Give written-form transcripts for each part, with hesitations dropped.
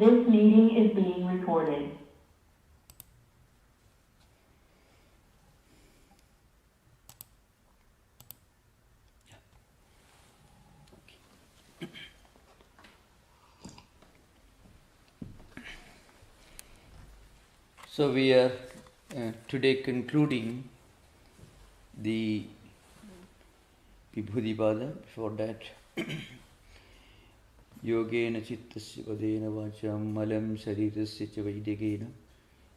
This meeting is being recorded. So we are today concluding the Vibhudipada. Before that, Yogena Chittasya Padena Vacham Malam Sharirasya Cha Vaidegena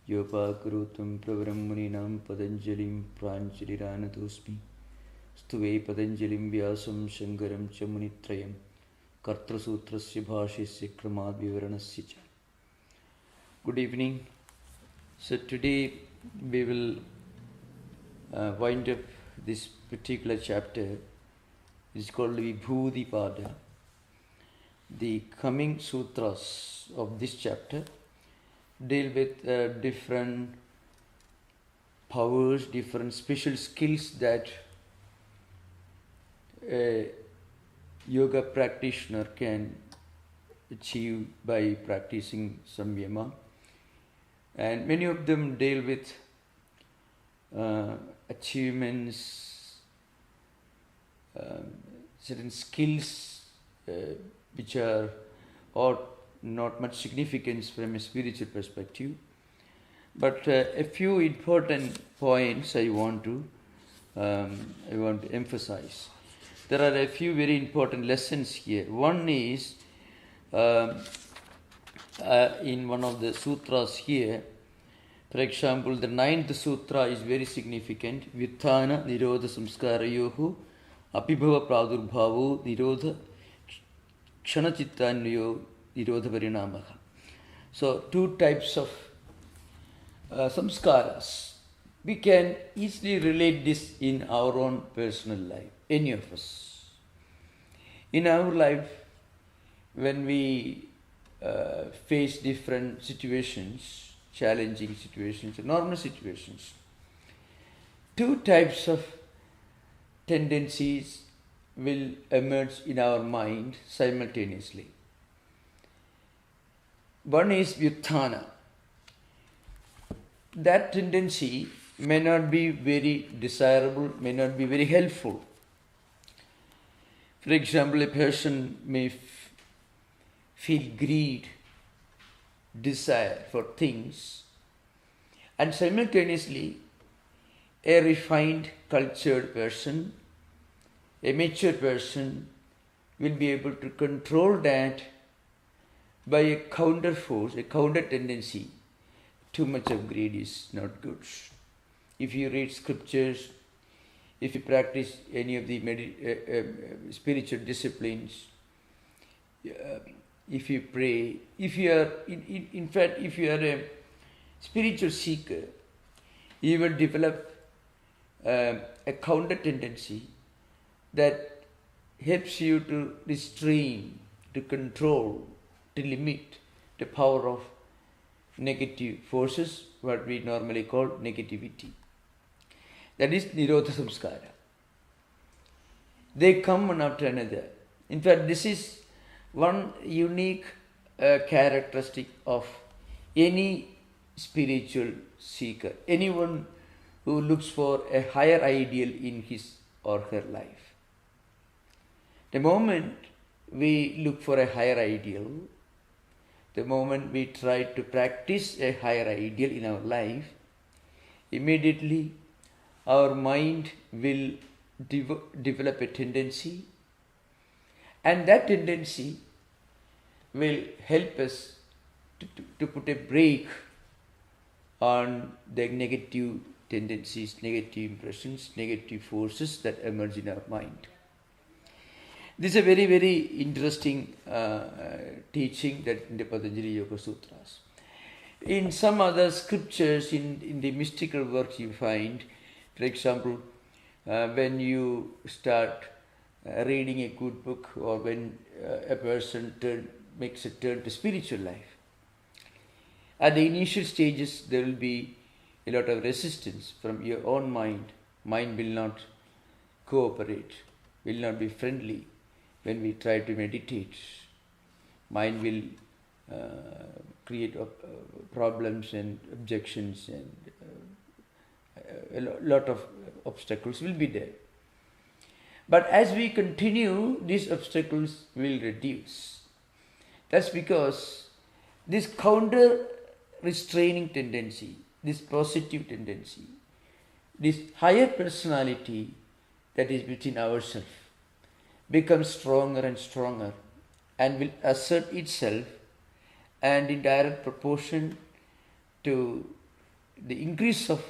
Yopakurutam Pravrammuninam Patanjalim Pranchaliranatosmi Stuve Patanjalim Vyasam Shankaram Cha Munitrayam Kartra Sutrasya Bhashasya Kramad Vivaranasya Cha. Good evening. So today we will wind up this particular chapter. It's called Vibhudipada. The coming sutras of this chapter deal with different powers, different special skills that a yoga practitioner can achieve by practicing Samyama. And many of them deal with achievements, certain skills which are or not much significance from a spiritual perspective. But a few important points I want to emphasize. There are a few very important lessons here. One is in one of the sutras here, for example, the 9th sutra is very significant. Vyuthana Nirodha Samskarayohu Apibhava Pradurbhavo Nirodha Kshanachittanyo Nirodha Parinamaha. So, two types of samskaras. We can easily relate this in our own personal life, any of us. In our life, when we face different situations, challenging situations, normal situations, two types of tendencies will emerge in our mind simultaneously. One is vyuthana. That tendency may not be very desirable, may not be very helpful. For example, a person may feel greed, desire for things, and simultaneously a refined, cultured person, a mature person will be able to control that by a counter force, a counter tendency. Too much of greed is not good. If you read scriptures, if you practice any of the spiritual disciplines, if you pray, if you are, in fact, if you are a spiritual seeker, you will develop a counter tendency that helps you to restrain, to control, to limit the power of negative forces, what we normally call negativity. That is Nirodha Samskara. They come one after another. In fact, this is one unique characteristic of any spiritual seeker, anyone who looks for a higher ideal in his or her life. The moment we look for a higher ideal, the moment we try to practice a higher ideal in our life, immediately our mind will develop a tendency, and that tendency will help us to put a brake on the negative tendencies, negative impressions, negative forces that emerge in our mind. This is a very, very interesting teaching that in the Patanjali Yoga Sutras. In some other scriptures, in the mystical works you find, for example, when you start reading a good book, or when a person makes a turn to spiritual life, at the initial stages there will be a lot of resistance from your own mind. Mind will not cooperate, will not be friendly when we try to meditate. Mind will create problems and objections, and a lot of obstacles will be there. But as we continue, these obstacles will reduce. That's because this counter restraining tendency, this positive tendency, this higher personality that is within ourselves becomes stronger and stronger and will assert itself, and in direct proportion to the increase of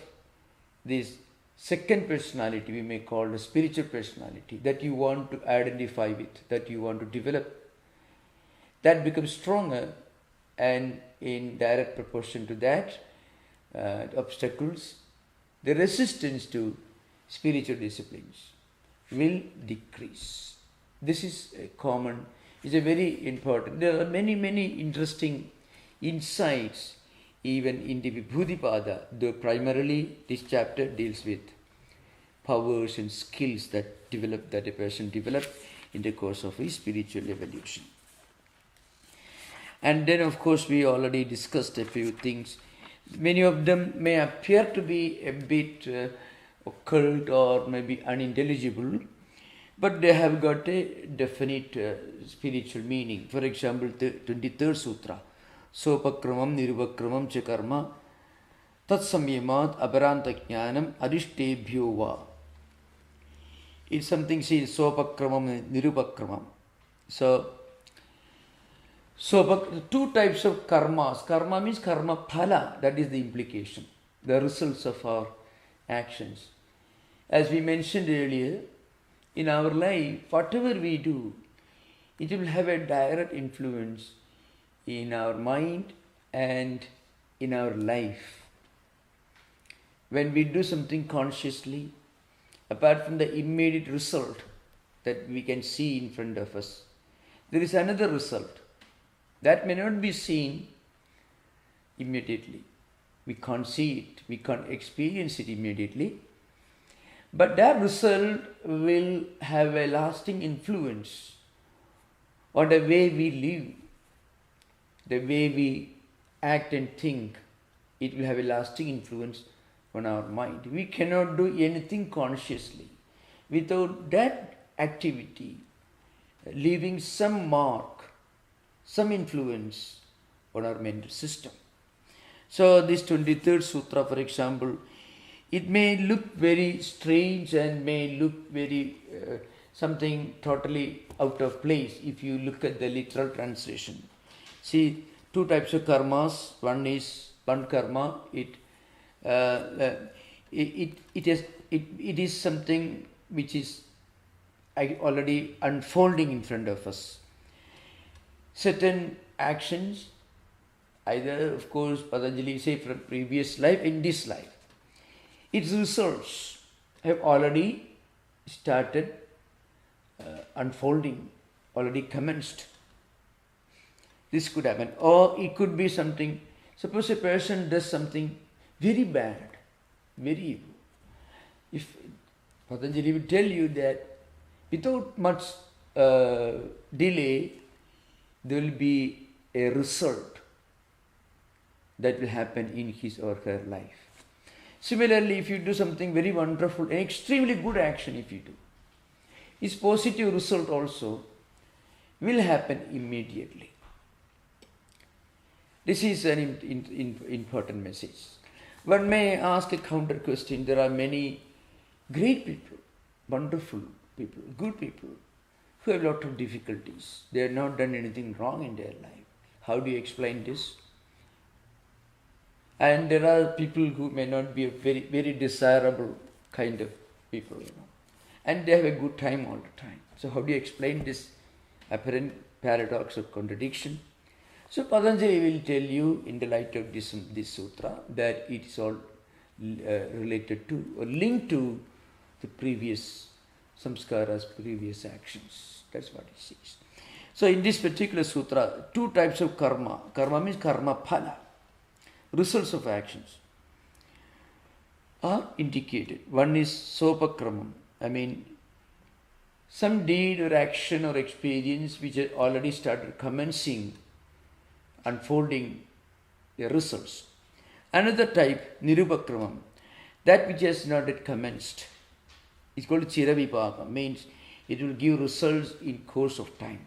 this second personality, we may call the spiritual personality, that you want to identify with, that you want to develop, that becomes stronger, and in direct proportion to that, obstacles, the resistance to spiritual disciplines will decrease. This is a common, is a very important. There are many, many interesting insights even in the Vibhudipada, though primarily this chapter deals with powers and skills that a person develops in the course of his spiritual evolution. And then, of course, we already discussed a few things. Many of them may appear to be a bit occult or maybe unintelligible, but they have got a definite spiritual meaning. For example, the 23rd Sutra, Sopakramam Nirupakramam cha karma tat samyamat aparanta jnanam adishtebhyo va. It's something says Sopakramam and Nirupakramam. So two types of karmas. Karma means karma phala, that is the implication, the results of our actions. As we mentioned earlier, in our life, whatever we do, it will have a direct influence in our mind and in our life. When we do something consciously, apart from the immediate result that we can see in front of us, there is another result that may not be seen immediately. We can't see it, we can't experience it immediately, but that result will have a lasting influence on the way we live, the way we act and think. It will have a lasting influence on our mind. We cannot do anything consciously without that activity leaving some mark, some influence on our mental system. So this 23rd Sutra, for example, it may look very strange and may look very something totally out of place if you look at the literal translation. See, two types of karmas. One karma, it is something which is already unfolding in front of us. Certain actions, either of course Patanjali say from previous life, in this life, its results have already started unfolding, already commenced. This could happen, or it could be something. Suppose a person does something very bad, very evil. If Patanjali will tell you that without much delay, there will be a result that will happen in his or her life. Similarly, if you do something very wonderful, an extremely good action if you do, its positive result also will happen immediately. This is an important message. One may ask a counter question. There are many great people, wonderful people, good people, who have a lot of difficulties. They have not done anything wrong in their life. How do you explain this? And there are people who may not be a very, very desirable kind of people, and they have a good time all the time. So how do you explain this apparent paradox or contradiction? So Patanjali will tell you in the light of this sutra that it is all related to or linked to the previous samskaras, previous actions. That's what he says. So in this particular sutra, two types of karma. Karma means karma phala, results of actions, are indicated. One is sopakramam. I mean, some deed or action or experience which has already started commencing unfolding the results. Another type, Nirupakramam, that which has not yet commenced. It's called Chiravipaka, means it will give results in course of time.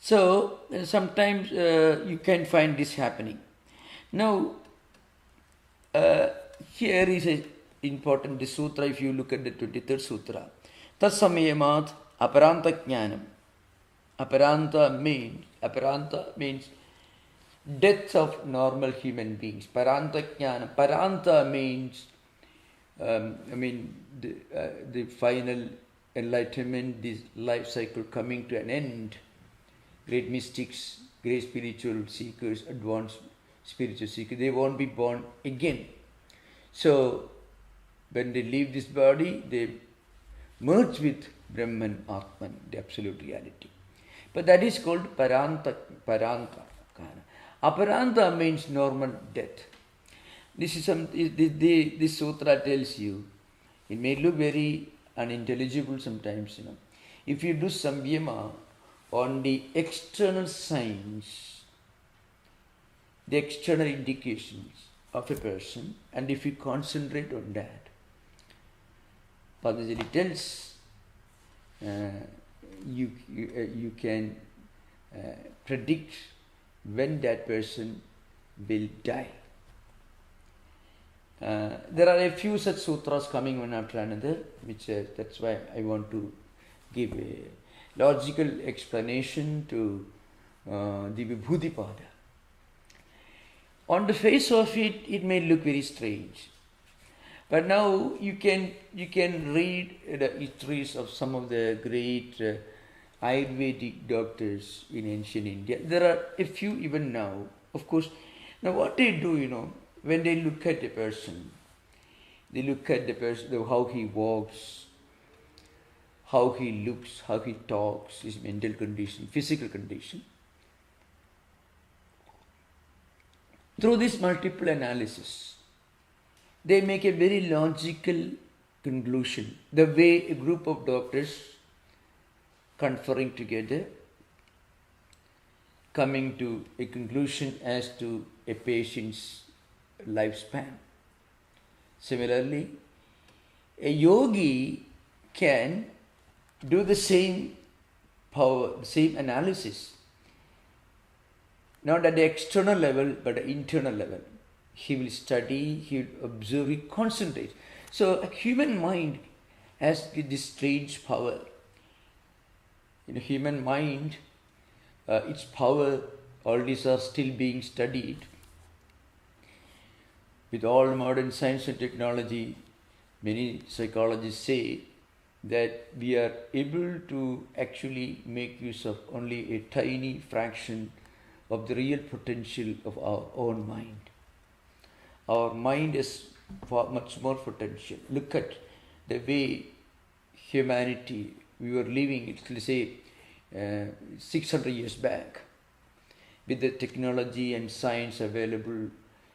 So sometimes you can find this happening. Now, here is an important this sutra. If you look at the 23rd sutra, Samyamat aparanta jnanam. Aparanta means death of normal human beings. Paranta jnanam. Paranta means the final enlightenment, this life cycle coming to an end. Great mystics, great spiritual seekers, advanced spiritual seekers, they won't be born again. So, when they leave this body, they merge with Brahman, Atman, the absolute reality. But that is called Paranta. Aparanta means normal death. This is this sutra tells you, it may look very unintelligible sometimes, If you do Samyama on the external signs, the external indications of a person, and if you concentrate on that, Patanjali tells you can predict when that person will die. There are a few such sutras coming one after another, which that's why I want to give a logical explanation to the Vibhudipada. On the face of it, it may look very strange. But now you can read the histories of some of the great Ayurvedic doctors in ancient India. There are a few even now. Of course, now what they do, when they look at a person, they look at the person, how he walks, how he looks, how he talks, his mental condition, physical condition. Through this multiple analysis, they make a very logical conclusion. The way a group of doctors conferring together, coming to a conclusion as to a patient's lifespan. Similarly, a yogi can do the same power, same analysis, not at the external level, but at the internal level. He will study, he will observe, he concentrates. So a human mind has this strange power. Human mind, its power, all these are still being studied. With all modern science and technology, many psychologists say that we are able to actually make use of only a tiny fraction of the real potential of our own mind. Our mind is much more potential. Look at the way humanity, we were living, let's say, 600 years back, with the technology and science available,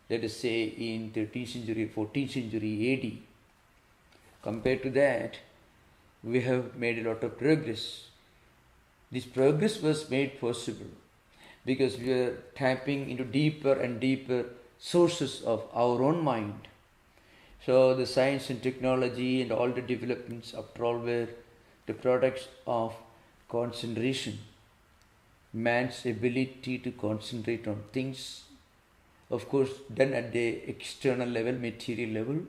let us say, in 13th century, 14th century AD. Compared to that, we have made a lot of progress. This progress was made possible because we are tapping into deeper and deeper sources of our own mind. So the science and technology and all the developments, after all, were the products of concentration. Man's ability to concentrate on things, of course, done at the external level, material level.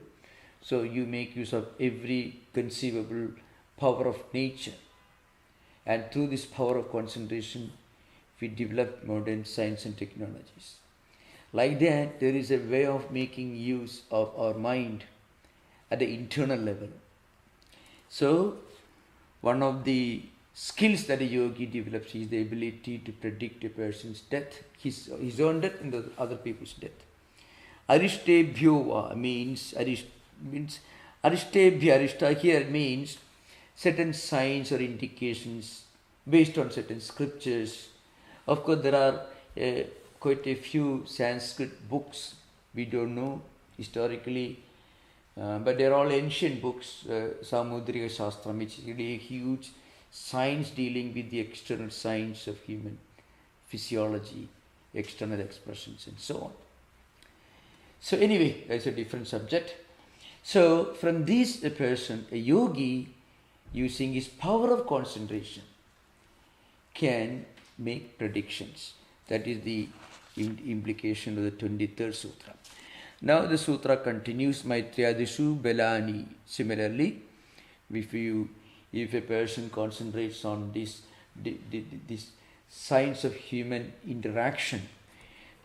So you make use of every conceivable power of nature. And through this power of concentration, we develop modern science and technologies. Like that, there is a way of making use of our mind at the internal level. So, one of the skills that a yogi develops is the ability to predict a person's death, his own death and the other people's death. Arishtebhyo means Arishtebhya here means certain signs or indications based on certain scriptures. Of course, there are quite a few Sanskrit books we don't know historically, but they're all ancient books, Samudrika Shastram, which is really a huge science dealing with the external signs of human physiology, external expressions, and so on. So anyway, that's a different subject. So from this, a person, a yogi, using his power of concentration, can make predictions. That is the implication of the 23rd Sutra. Now the Sutra continues, Maitriyadishu Belani. Similarly, if a person concentrates on this signs of human interaction,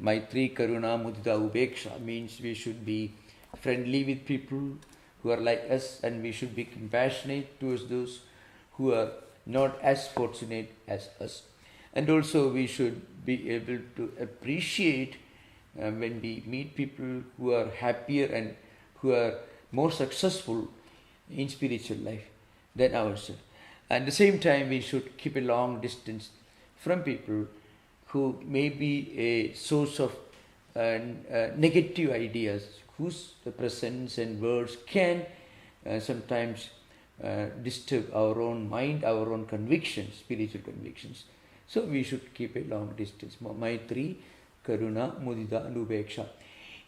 Maitri, Karuna, Mudita, Upeksha, means we should be friendly with people who are like us, and we should be compassionate towards those who are not as fortunate as us. And also we should be able to appreciate when we meet people who are happier and who are more successful in spiritual life than ourselves. At the same time, we should keep a long distance from people who may be a source of negative ideas, whose presence and words can sometimes disturb our own mind, our own convictions, spiritual convictions. So we should keep a long distance. Maitri, Karuna, Mudita, and Upeksha.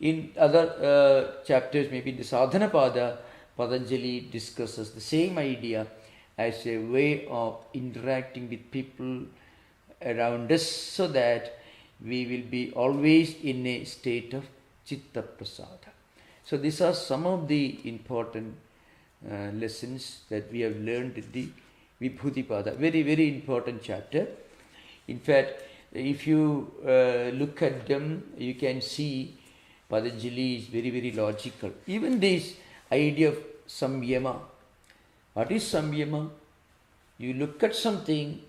In other chapters, maybe in the Sadhana Pada, Patanjali discusses the same idea as a way of interacting with people around us, so that we will be always in a state of Chitta Prasada. So these are some of the important lessons that we have learned in the Vibhuti-pada. Very, very important chapter. In fact, if you look at them, you can see Patanjali is very, very logical. Even this idea of Samyama. What is Samyama? You look at something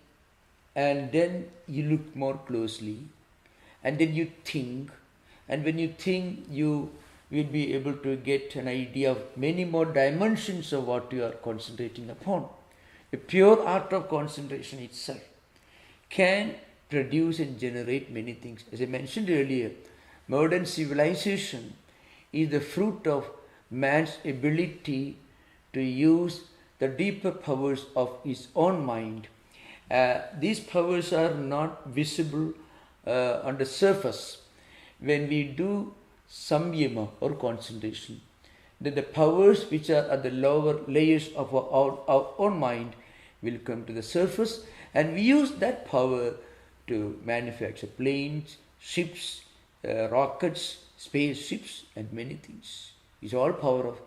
and then you look more closely, and then you think, and when you think, you will be able to get an idea of many more dimensions of what you are concentrating upon. The pure art of concentration itself can produce and generate many things. As I mentioned earlier, modern civilization is the fruit of man's ability to use the deeper powers of his own mind. These powers are not visible on the surface. When we do samyama or concentration, then the powers which are at the lower layers of our own mind will come to the surface, and we use that power to manufacture planes, ships, rockets, spaceships, and many things. It's all power of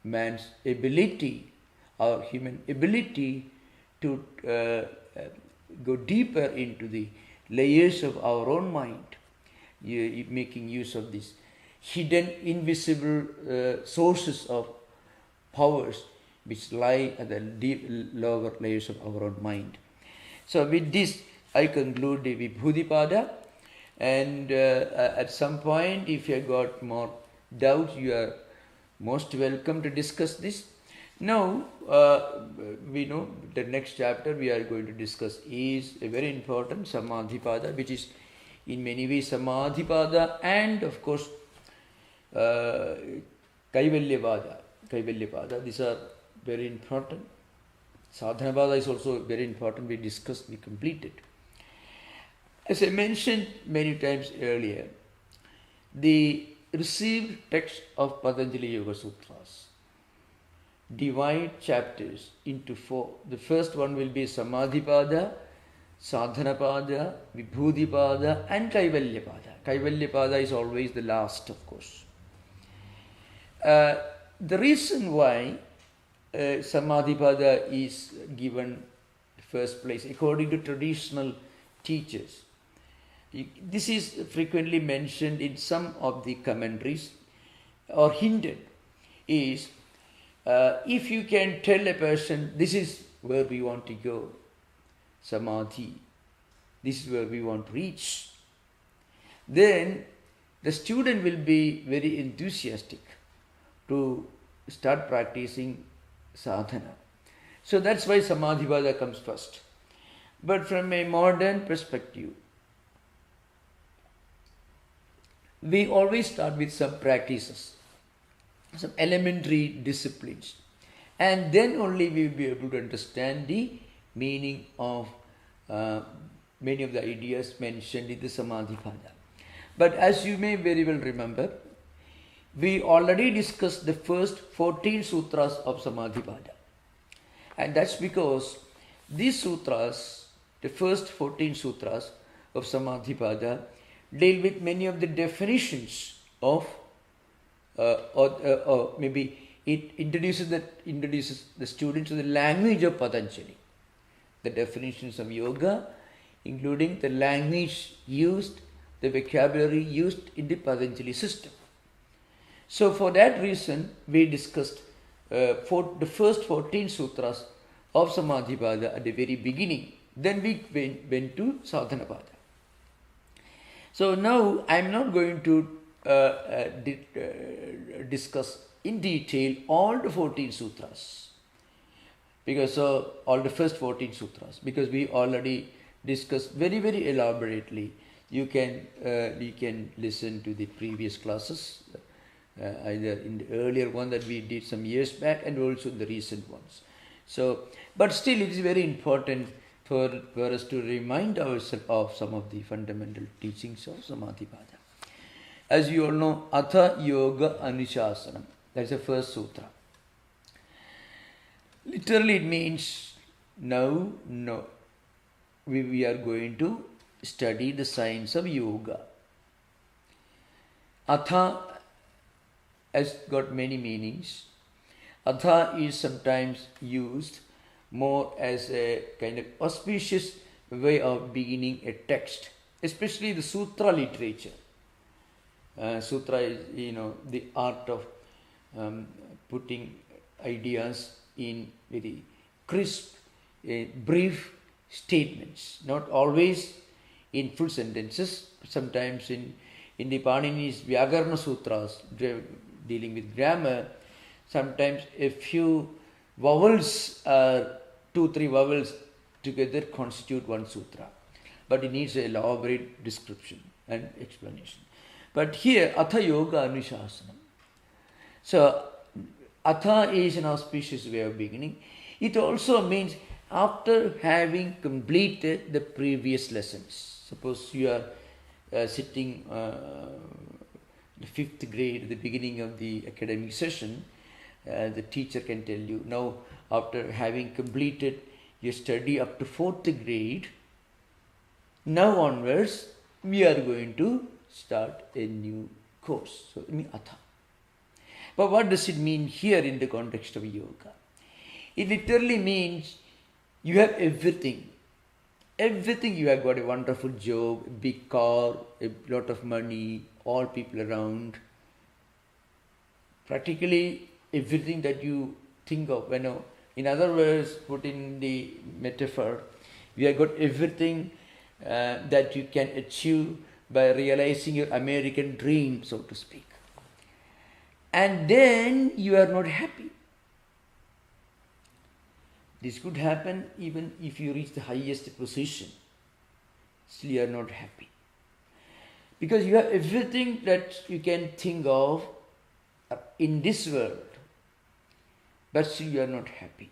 man's ability, our human ability to go deeper into the layers of our own mind, making use of these hidden, invisible sources of powers which lie at the deep, lower layers of our own mind. So with this, I conclude the Vibhuti-pada, and at some point, if you have got more doubts, you are most welcome to discuss this. Now, we know the next chapter we are going to discuss is a very important Samadhi-pada, which is in many ways Samadhi-pada and of course Kaivalya-pada. These are very important. Sadhana-pada is also very important. We discussed, we completed. As I mentioned many times earlier, the received text of Patanjali Yoga Sutras divide chapters into 4. The first one will be Samadhi-pada, Sadhana-pada, Vibhuti-pada, and Kaivalya-pada. Kaivalya-pada is always the last, of course. The reason why Samadhi-pada is given first place, according to traditional teachers, this is frequently mentioned in some of the commentaries or hinted, is if you can tell a person, this is where we want to go, Samadhi, this is where we want to reach, then the student will be very enthusiastic to start practicing sadhana. So that's why Samadhi-pada comes first. But from a modern perspective, we always start with some practices, some elementary disciplines, and then only we will be able to understand the meaning of many of the ideas mentioned in the Samadhipada. But as you may very well remember, we already discussed the first 14 sutras of Samadhipada. And that's because these sutras, the first 14 sutras of Samadhipada, deal with many of the definitions of, or maybe it introduces the students to the language of Patanjali, the definitions of yoga, including the language used, the vocabulary used in the Patanjali system. So for that reason, we discussed the first 14 sutras of Samadhipada at the very beginning. Then we went to Sadhanapada. So now I am not going to discuss in detail all the 14 sutras, because all the first 14 sutras, because we already discussed very, very elaborately. You can listen to the previous classes, either in the earlier one that we did some years back and also in the recent ones. So, but still it is very important for us to remind ourselves of some of the fundamental teachings of Samadhipada. As you all know, Atha Yoga Anushasana, that's the first sutra. Literally it means now we are going to study the science of yoga. Atha has got many meanings. Atha is sometimes used more as a kind of auspicious way of beginning a text, especially the sutra literature. Sutra is, the art of putting ideas in very crisp, brief statements, not always in full sentences. Sometimes in the Panini's Vyakarana Sutras, dealing with grammar, sometimes a few vowels, 2-3 vowels together constitute one sutra. But it needs an elaborate description and explanation. But here, Atha Yoga Anushasana. So, Atha is an auspicious way of beginning. It also means after having completed the previous lessons. Suppose you are sitting the 5th grade at the beginning of the academic session, the teacher can tell you, now after having completed your study up to 4th grade, now onwards we are going to start a new course. So, Atha. But what does it mean here in the context of yoga? It literally means you have everything. Everything. You have got a wonderful job, a big car, a lot of money, all people around. Practically everything that you think of. In other words, put in the metaphor, you have got everything that you can achieve by realizing your American dream, so to speak. And then you are not happy. This could happen even if you reach the highest position. Still you are not happy. Because you have everything that you can think of in this world. But still you are not happy.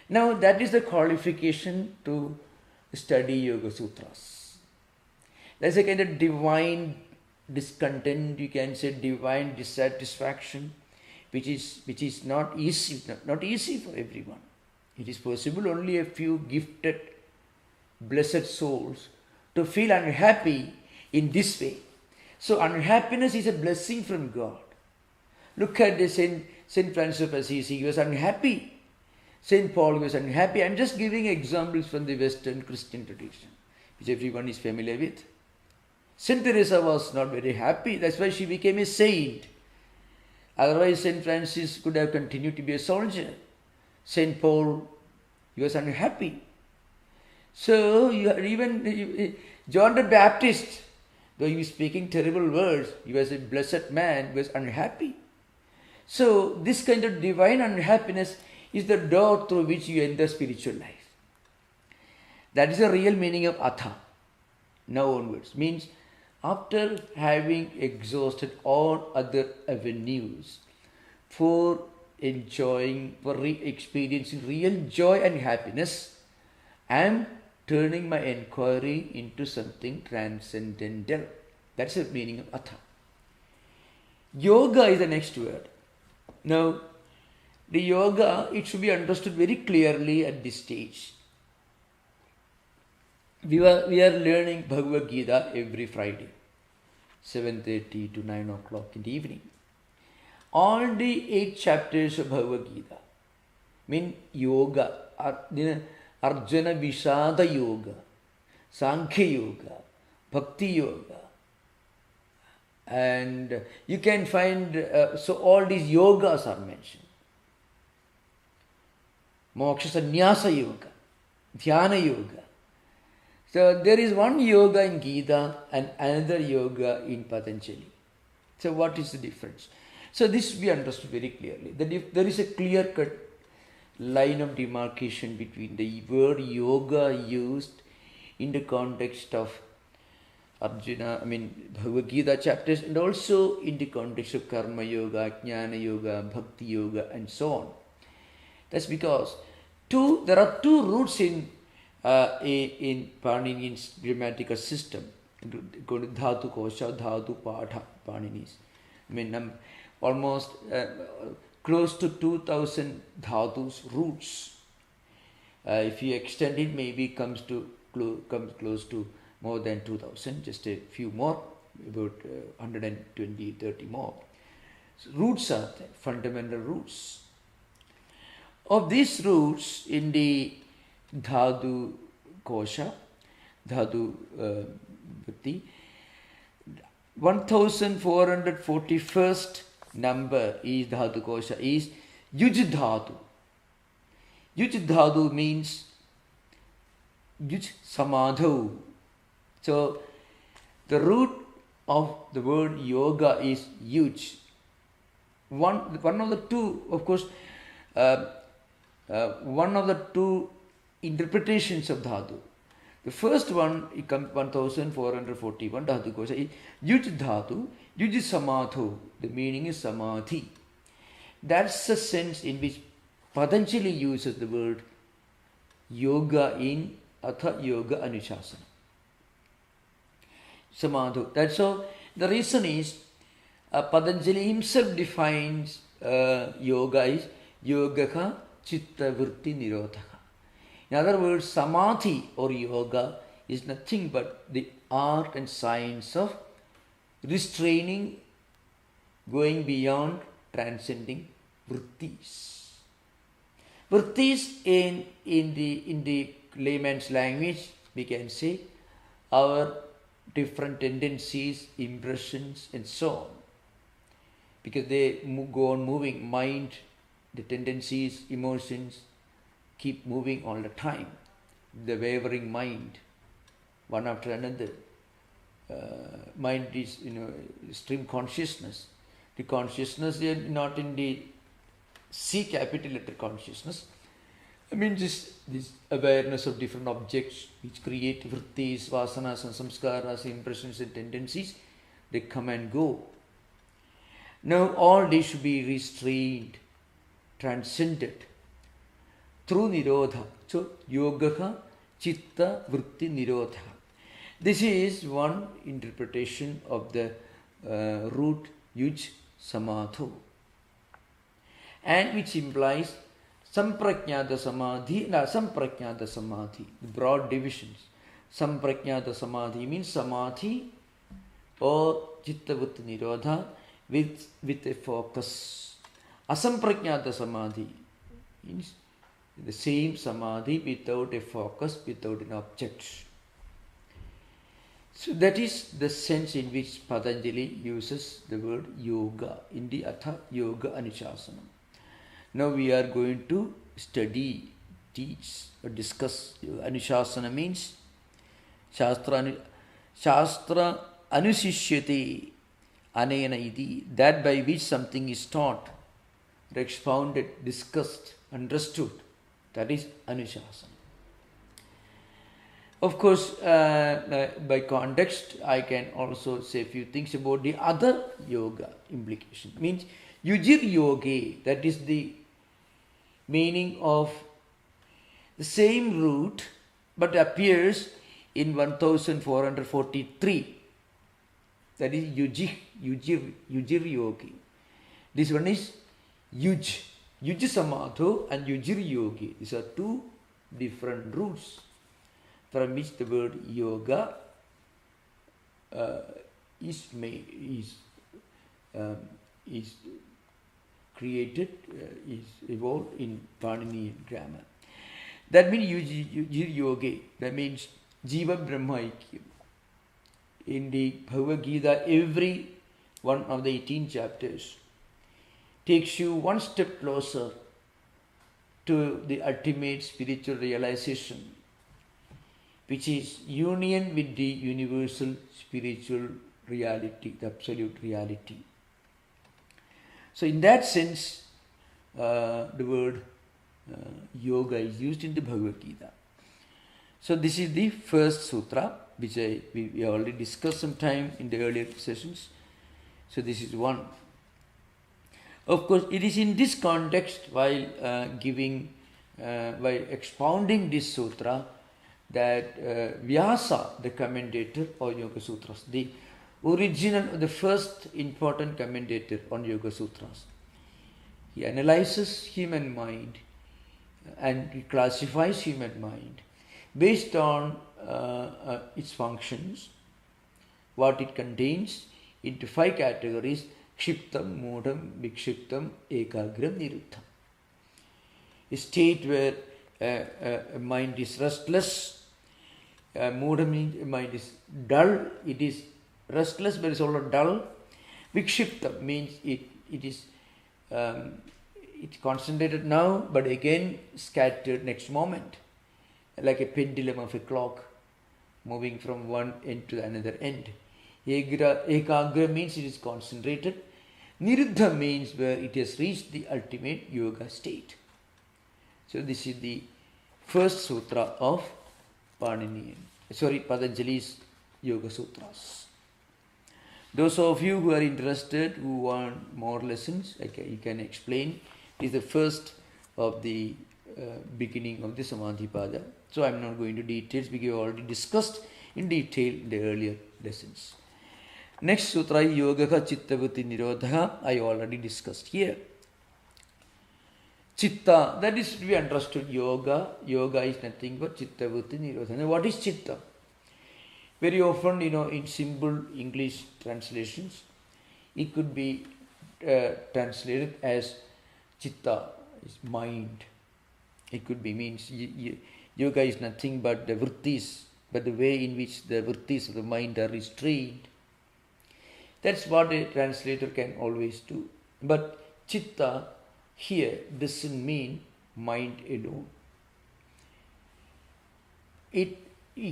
Now that is the qualification to study Yoga Sutras. There's a kind of divine discontent, you can say divine dissatisfaction, which is not easy for everyone. It is possible only a few gifted, blessed souls to feel unhappy in this way. So unhappiness is a blessing from God. Look at the Saint Francis of Assisi, he was unhappy. Saint Paul was unhappy. I'm just giving examples from the Western Christian tradition, which everyone is familiar with. Saint Teresa was not very happy. That's why she became a saint. Otherwise, Saint Francis could have continued to be a soldier. Saint Paul, he was unhappy. So, even John the Baptist, though he was speaking terrible words, he was a blessed man, he was unhappy. So, this kind of divine unhappiness is the door through which you enter spiritual life. That is the real meaning of Atha. Now onwards. Means after having exhausted all other avenues for enjoying, for experiencing real joy and happiness, I am turning my inquiry into something transcendental. That's the meaning of Atha. Yoga is the next word. Now, the yoga, it should be understood very clearly at this stage. We are learning Bhagavad Gita every Friday, 7:30 to 9 o'clock in the evening. All the 8 chapters of Bhagavad Gita mean yoga, Arjuna Vishada Yoga, Sankhya Yoga, Bhakti Yoga. And you can find, so all these yogas are mentioned. Moksha Sannyasa Yoga, Dhyana Yoga. So there is one yoga in Gita and another yoga in Patanjali. So what is the difference? So this we understood very clearly. That if there is a clear-cut line of demarcation between the word yoga used in the context of Bhagavad Gita chapters, and also in the context of Karma Yoga, Jnana Yoga, Bhakti Yoga, and so on. That's because there are 2 roots in Panini's grammatical system. Go to Dhatu Kosha, Dhatu Patha, Panini's. Almost close to 2000 dhatus roots. If you extend it, maybe comes close to more than 2000, just a few more, about 120, 30 more. So roots are there, fundamental roots. Of these roots in the Dhatu Kosha, Dhatu Bhakti, 1441st number is Dhatu Kosha, is Yuj Dhatu. Yuj Dhatu means Yuj Samadhu. So the root of the word yoga is Yuj. One of the 2, of course, one of the 2 interpretations of Dhatu. The first one, it comes 1441, Dhatu Kosha, is Yuj Dhatu, Yuj Samadhu. The meaning is Samadhi. That's the sense in which Patanjali uses the word yoga in Atha Yoga Anushasana. Samadhu. That's how the reason is Patanjali himself defines yoga is yogaha chitta vritti nirodhaha. In other words, samadhi or yoga is nothing but the art and science of restraining, going beyond, transcending vrittis. Vrittis in the layman's language, we can say our different tendencies, impressions, and so on. Because they go on moving, mind, the tendencies, emotions keep moving all the time. The wavering mind, one after another. Mind is, stream consciousness. The consciousness is not in the C capital letter consciousness. This awareness of different objects which create vrittis, vasanas and samskaras, impressions and tendencies, they come and go. Now all these should be restrained, transcended through nirodha. So yogaha chitta vritti nirodha. This is one interpretation of the root yuj samadhu, and which implies samprajnata samadhi, samprajnata samadhi, the broad divisions. Samprajnata samadhi means samadhi or chitta vritti nirodha with a focus. Asamprajnata samadhi means the same samadhi without a focus, without an object. So that is the sense in which Patanjali uses the word yoga in the Atha Yoga Anushasana. Now we are going to study, teach or discuss. Anushasana means Shastra anusishyate anena iti, that by which something is taught, expounded, discussed, understood. That is Anushasana. Of course, by context, I can also say a few things about the other yoga implication. Means Yujir Yoge, that is the meaning of the same root but appears in 1443. That is Yujir Yogi. This one is Yuj Samadho and Yujir Yogi. These are two different roots from which the word yoga is created, is evolved in Paninian grammar. That means Yujir Yogi. That means Jiva Brahma Aikyam. In the Bhagavad Gita, every one of the 18 chapters takes you one step closer to the ultimate spiritual realization, which is union with the universal spiritual reality, the absolute reality. So in that sense, the word yoga is used in the Bhagavad Gita. So this is the first sutra, which we already discussed sometime in the earlier sessions. So this is one. Of course, it is in this context, while expounding this sutra, that Vyasa, the commentator on Yoga Sutras, the first important commentator on Yoga Sutras, he analyzes human mind and he classifies human mind based on its functions, what it contains, into 5 categories: Kshiptam, Modam, Vikshiptam, Ekagram, Niruddham. A state where a mind is restless. Modam means a mind is dull. It is restless but it's also dull. Vikshiptam means it's concentrated now but again scattered next moment, like a pendulum of a clock moving from one end to another end. Ekagra means it is concentrated. Niruddha means where it has reached the ultimate yoga state. So this is the first sutra of Patanjali's Yoga Sutras. Those of you who are interested, who want more lessons, you can explain. It is the first of the beginning of the Samadhipada. So I am not going to details because we have already discussed in detail in the earlier lessons. Next sutra, Yogaha Chitta Vritti Nirodha, I already discussed here. Chitta, that is to be understood. Yoga is nothing but Chitta Vritti Nirodha. Now what is Chitta? Very often, in simple English translations, it could be translated as Chitta is mind. It could be means yoga is nothing but the vrittis, but the way in which the vrittis of the mind are restrained. That's what a translator can always do. But Chitta here doesn't mean mind alone. It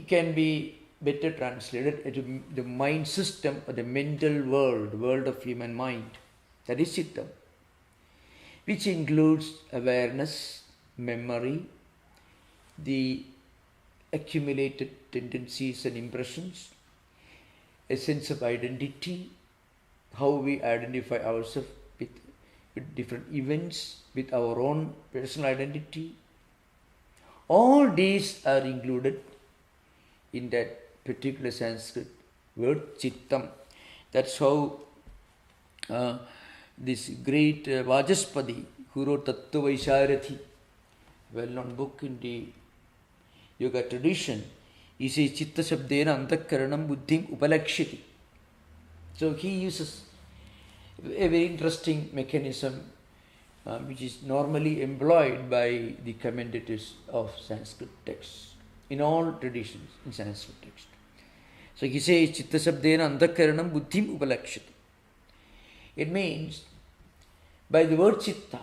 can be better translated as the mind system or the mental world of human mind. That is Chitta, which includes awareness, memory, the accumulated tendencies and impressions, a sense of identity, how we identify ourselves with different events, with our own personal identity. All these are included in that particular Sanskrit word Chittam. That's how this great Vajaspati, who wrote Tattwamayananda, well-known book in the yoga tradition, he says Chitta Shabdena Antakaranam Buddhim Upalakshiti. So he uses a very interesting mechanism which is normally employed by the commentators of Sanskrit texts in all traditions in Sanskrit text. So he says Chitta Shabdena Antakaranam Buddhim Upalakshiti. It means by the word Chitta,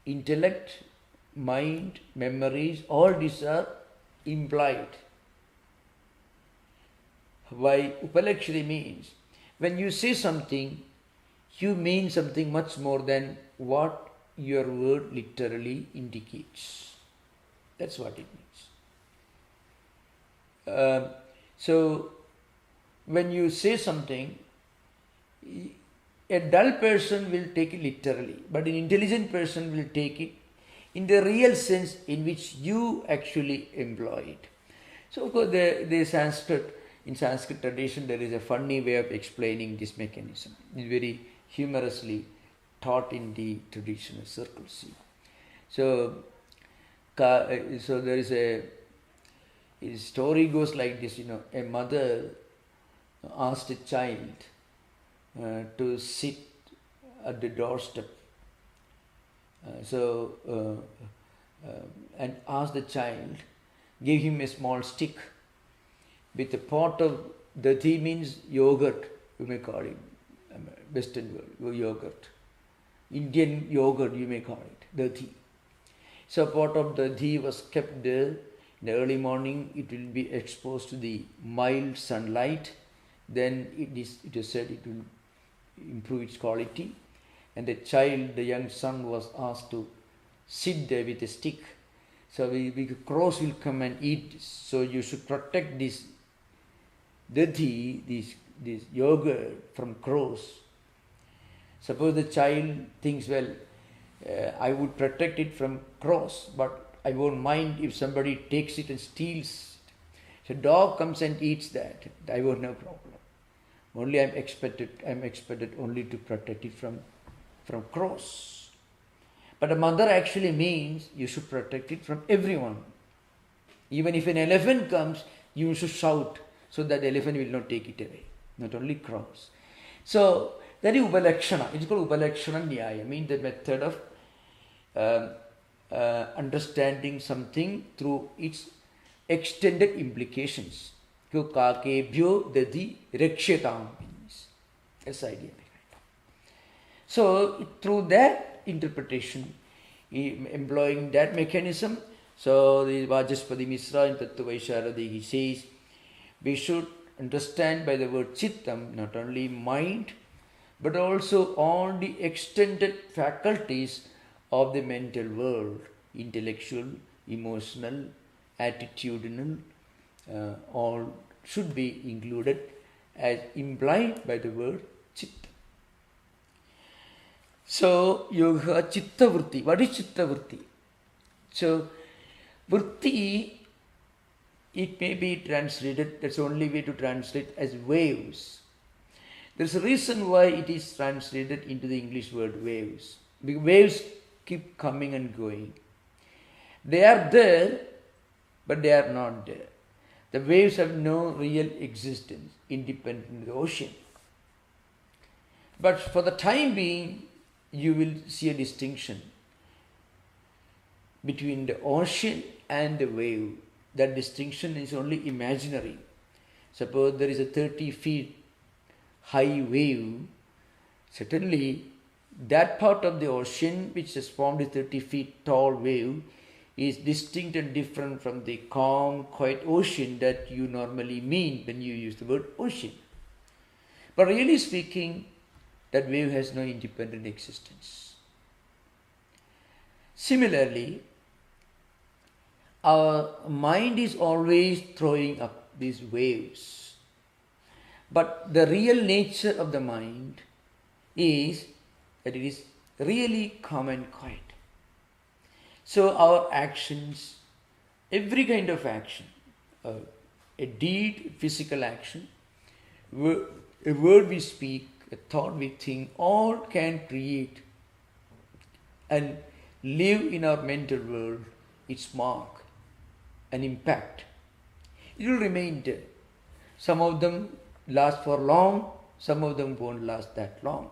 intellect, mind, memories, all these are implied. Why Upalakshiti means when you say something, you mean something much more than what your word literally indicates. That's what it means. So when you say something, a dull person will take it literally, but an intelligent person will take it in the real sense in which you actually employ it. So of course in Sanskrit tradition there is a funny way of explaining this mechanism. It's very humorously taught in the traditional circles. So there is a story goes like this, a mother asked a child to sit at the doorstep. And asked the child, give him a small stick with a pot of dahi, means yogurt, you may call it, Western world, yogurt. Indian yogurt, you may call it, dahi. So a pot of dahi was kept there. In the early morning, it will be exposed to the mild sunlight. Then it is said it will improve its quality. And the young son was asked to sit there with a stick. So crows will come and eat this. So you should protect this dahi, this yogurt from crows. Suppose the child thinks, well, I would protect it from crows, but I won't mind if somebody takes it and steals it. So dog comes and eats that, I won't have problem. Only I'm expected only to protect it from crows. But a mother actually means you should protect it from everyone. Even if an elephant comes, you should shout so that the elephant will not take it away. Not only crows. So that is Upalakshana. It's called Upalakshana Nyaya. Means the method of understanding something through its extended implications. Kakebhyo dadi rakshetam means. That's the idea. So through that interpretation, employing that mechanism, so the Vajaspati Misra in Tattwamayananda, he says, we should understand by the word Chittam not only mind, but also all the extended faculties of the mental world, intellectual, emotional, attitudinal, all should be included as implied by the word Chitta. So, yoga Chitta Vritti. What is Chitta Vritti? So, Vritti, it may be translated, that's the only way to translate, as waves. There's a reason why it is translated into the English word waves. Because waves keep coming and going. They are there, but they are not there. The waves have no real existence independent of the ocean. But for the time being, you will see a distinction between the ocean and the wave. That distinction is only imaginary. Suppose there is a 30 feet high wave, certainly that part of the ocean which has formed a 30 feet tall wave is distinct and different from the calm, quiet ocean that you normally mean when you use the word ocean. But really speaking, that wave has no independent existence. Similarly, our mind is always throwing up these waves. But the real nature of the mind is that it is really calm and quiet. So our actions, every kind of action, a deed, physical action, a word we speak, a thought we think, all can create and leave in our mental world its mark, an impact. It will remain there. Some of them last for long, some of them won't last that long.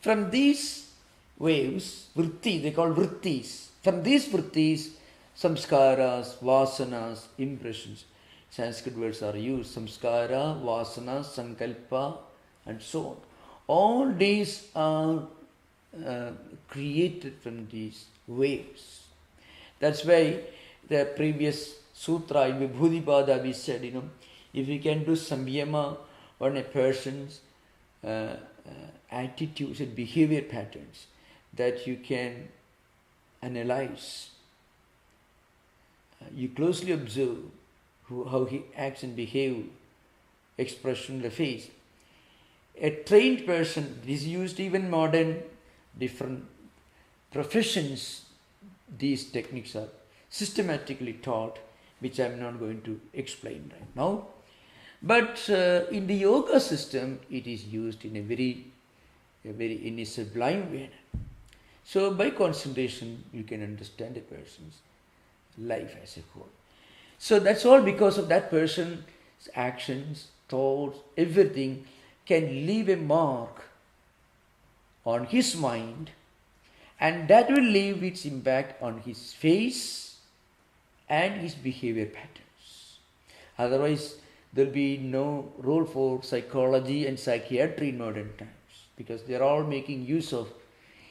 From these waves, vritti, they call vrittis. From these vrittis, samskaras, vasanas, impressions, Sanskrit words are used, samskara, vasana, sankalpa, and so on. All these are created from these waves. That's why the previous sutra in Vibhudipada we said, if you can do Samyama on a person's attitudes and behavior patterns, that you can analyze. You closely observe how he acts and behaves, expression in the face. A trained person, this is used even modern, different professions, these techniques are systematically taught. which I am not going to explain right now. But in the yoga system, it is used in a very in a sublime way. So by concentration, you can understand a person's life as a whole. So that's all because of that person's actions, thoughts, everything can leave a mark on his mind, and that will leave its impact on his face and his behavior patterns. Otherwise, there will be no role for psychology and psychiatry in modern times, because they are all making use of,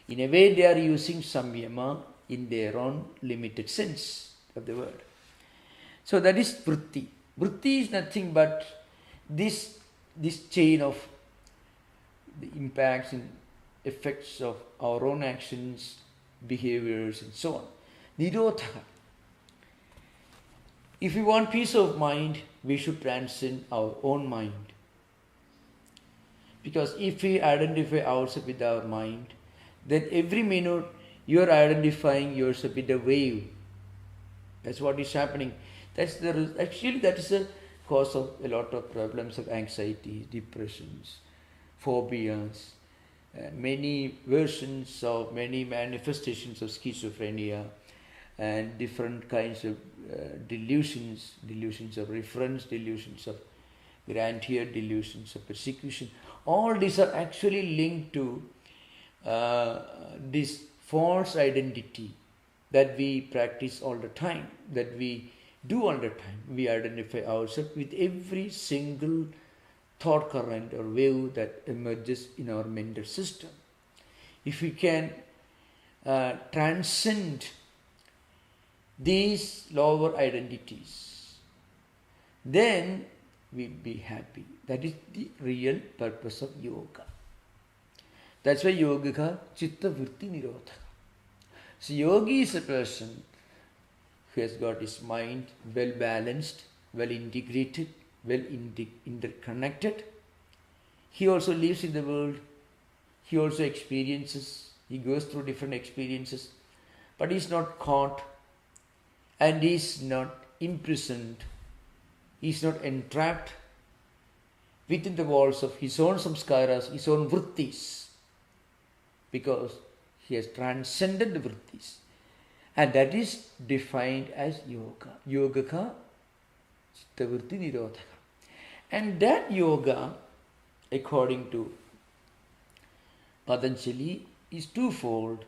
in a way they are using Samyama in their own limited sense of the word. So that is vritti. Vritti is nothing but this chain of the impacts and effects of our own actions, behaviors, and so on. Nirodha. If we want peace of mind, we should transcend our own mind. Because if we identify ourselves with our mind, then every minute you are identifying yourself with a wave. That's what is happening. That is a cause of a lot of problems of anxiety, depressions, phobias, many versions of many manifestations of schizophrenia, and different kinds of delusions of reference, delusions of grandeur, delusions of persecution. All these are actually linked to this false identity that we practice all the time, that we do all the time. We identify ourselves with every single thought current or wave that emerges in our mental system. If we can transcend these lower identities, then we'll be happy. That is the real purpose of yoga. That's why yoga Chitta Vritti Nirodha. So yogi is a person who has got his mind well balanced, well integrated, well interconnected. He also lives in the world. He also experiences. He goes through different experiences. But he is not caught and he is not imprisoned. He is not entrapped within the walls of his own samskaras, his own vrittis, because he has transcended the vrittis. And that is defined as yoga. Yoga ka chitta vritti nirodha. And that yoga, according to Patanjali, is twofold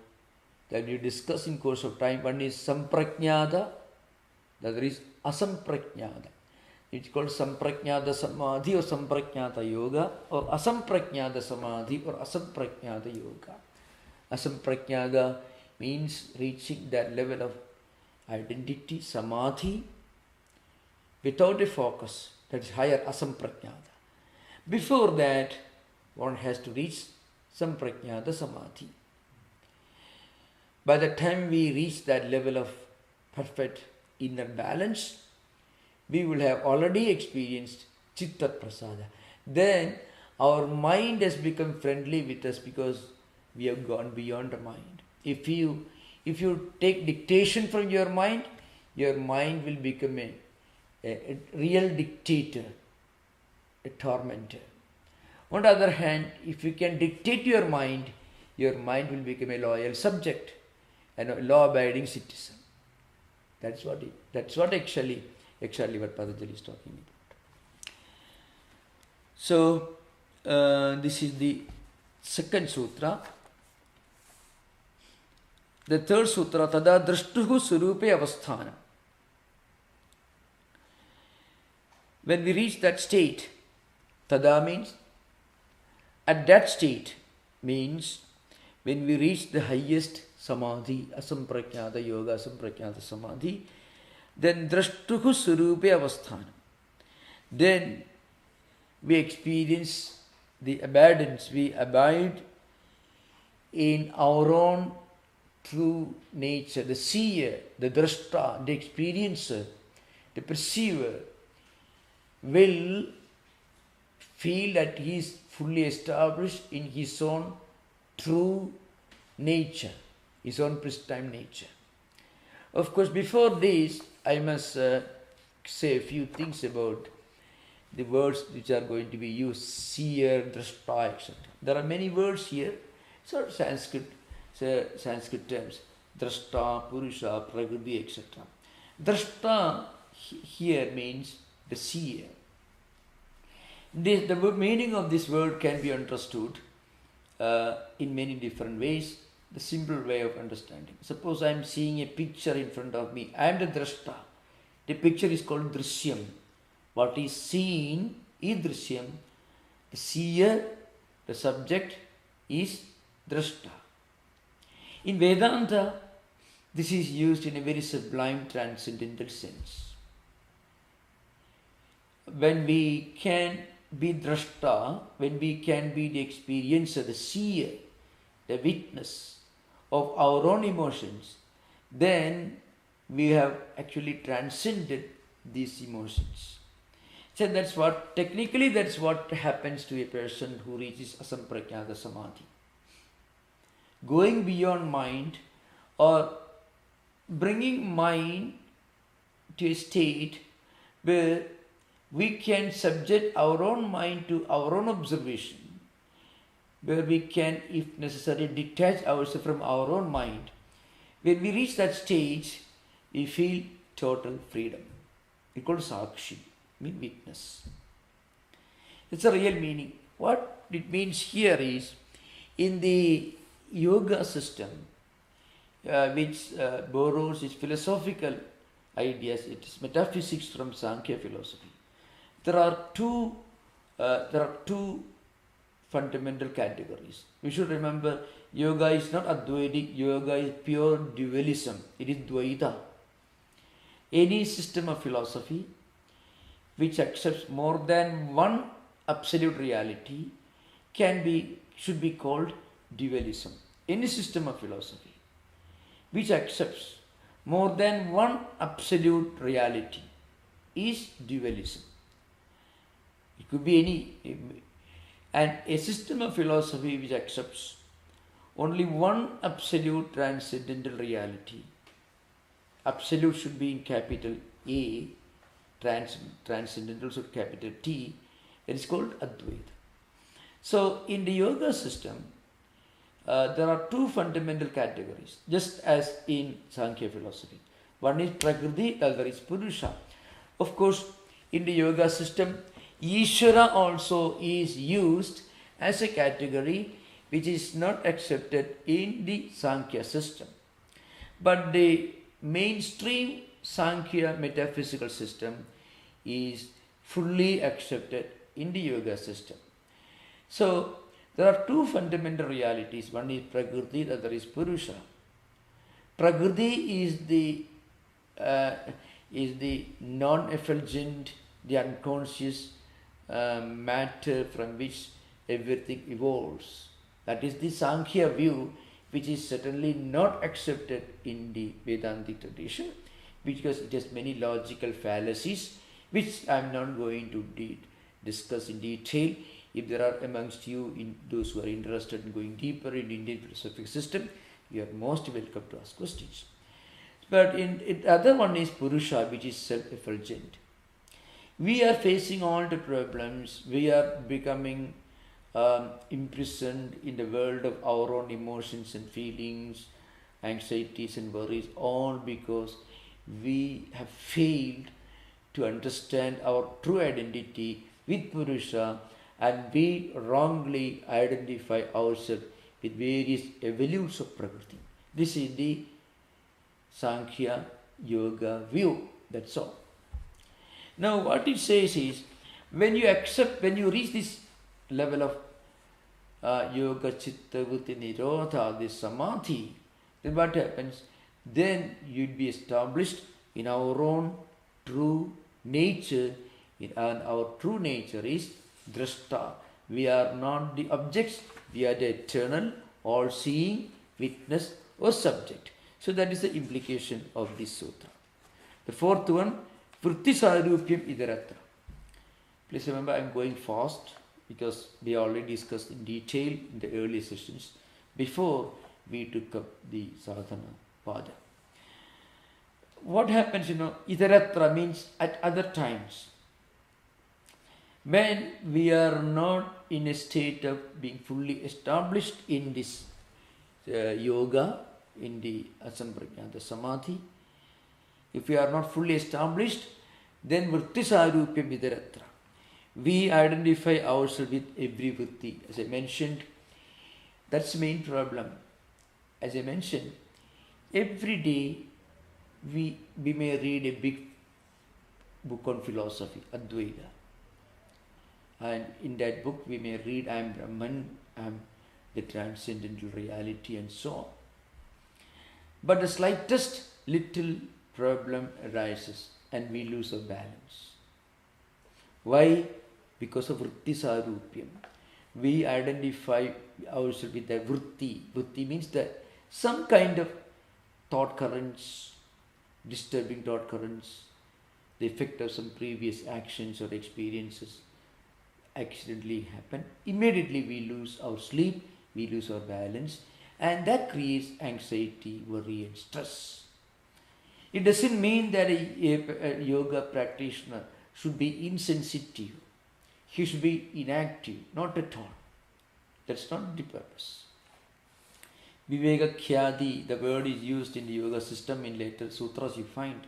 that we discuss in course of time. One is samprajnada, the other is asamprajnada. It's called samprajnada samadhi or samprajnada yoga, or asamprajnada samadhi or asamprajnada yoga. Asamprajnada means reaching that level of identity, samadhi, without a focus. That is higher asamprajnada. Before that, one has to reach samprajnada samadhi. By the time we reach that level of perfect inner balance, we will have already experienced Chitta Prasada. Then our mind has become friendly with us because we have gone beyond the mind. If you take dictation from your mind will become a real dictator, a tormentor. On the other hand, if you can dictate your mind will become a loyal subject and a law-abiding citizen. That's what actually what Patanjali is talking about. So this is the second sutra. The third sutra, tada drashtuhu surupe avasthanam. When we reach that state, tada means at that state, means when we reach the highest samadhi, asamprajnada yoga, asamprajnada samadhi, then drashtuhu surupe avasthanam. Then we experience the abidance, we abide in our own true nature. The seer, the drashta, the experiencer, the perceiver will feel that he is fully established in his own true nature, his own pristine nature. Of course, before this, I must say a few things about the words which are going to be used, seer, drashta, etc. There are many words here. So Sanskrit terms, drashta, purusha, prakriti, etc. Drashta here means the seer. The meaning of this word can be understood in many different ways. The simple way of understanding. Suppose I am seeing a picture in front of me. I am the drashta. The picture is called drishyam. What is seen is drishyam. The seer, the subject, is drashta. In Vedanta, this is used in a very sublime transcendental sense. When we can be drashta, when we can be the experiencer, the seer, the witness of our own emotions, then we have actually transcended these emotions. So that's what happens to a person who reaches asamprakyata samadhi. Going beyond mind or bringing mind to a state where we can subject our own mind to our own observation, where we can, if necessary, detach ourselves from our own mind. When we reach that stage, we feel total freedom. It's called sakshi, mean witness. It's a real meaning. What it means here is, in the yoga system, which borrows its philosophical ideas, it is metaphysics from Sankhya philosophy. There are two fundamental categories. We should remember, yoga is not Advaitic, yoga is pure dualism. It is Dvaita. Any system of philosophy which accepts more than one absolute reality should be called dualism. Any system of philosophy which accepts more than one absolute reality is dualism. It could be any. And a system of philosophy which accepts only one absolute transcendental reality. Absolute should be in capital A, transcendental should be capital T. It is called Advaita. So in the yoga system, there are two fundamental categories, just as in Sankhya philosophy. One is Prakriti, the other is Purusha. Of course, in the yoga system, Ishvara also is used as a category which is not accepted in the Sankhya system. But the mainstream Sankhya metaphysical system is fully accepted in the yoga system. So there are two fundamental realities. One is Prakriti, the other is Purusha. Prakriti is the non-effulgent, the unconscious matter from which everything evolves. That is the Sankhya view, which is certainly not accepted in the Vedantic tradition, because it has many logical fallacies, which I am not going to discuss in detail. If there are amongst you those who are interested in going deeper in the Indian philosophical system, you are most welcome to ask questions. But the other one is Purusha, which is self-effulgent. We are facing all the problems. We are becoming imprisoned in the world of our own emotions and feelings, anxieties and worries, all because we have failed to understand our true identity with Purusha, and we wrongly identify ourselves with various evolutes of Prakriti. This is the Sankhya Yoga view. That's all. Now what it says is, when you reach this level of Yoga, Chitta, Vritti, Nirodha, this Samadhi, then what happens? Then you'll be established in our own true nature, and our true nature is Drashta. We are not the objects, we are the eternal, all-seeing witness or subject. So that is the implication of this sutra. The fourth one, Vritti Sarupyam Idaratra. Please remember, I am going fast because we already discussed in detail in the earlier sessions before we took up the sadhana pada. what happens, itaratra means at other times. When we are not in a state of being fully established in this yoga, in the asana prajna, the samadhi, if we are not fully established, then vritti sarupyam itaratra. We identify ourselves with every vritti. As I mentioned, that's the main problem. As I mentioned, every day we may read a big book on philosophy, Advaita. And in that book we may read, I am Brahman, I am the transcendental reality, and so on. But the slightest little problem arises and we lose our balance. Why? Because of vritti sarupyam. We identify ourselves with the vritti. Vritti means that some kind of thought currents, disturbing thought currents, the effect of some previous actions or experiences accidentally happen. Immediately we lose our sleep, we lose our balance, and that creates anxiety, worry and stress. It doesn't mean that a yoga practitioner should be insensitive. He should be inactive, not at all. That's not the purpose. Viveka Khyadi, the word is used in the yoga system in later sutras you find.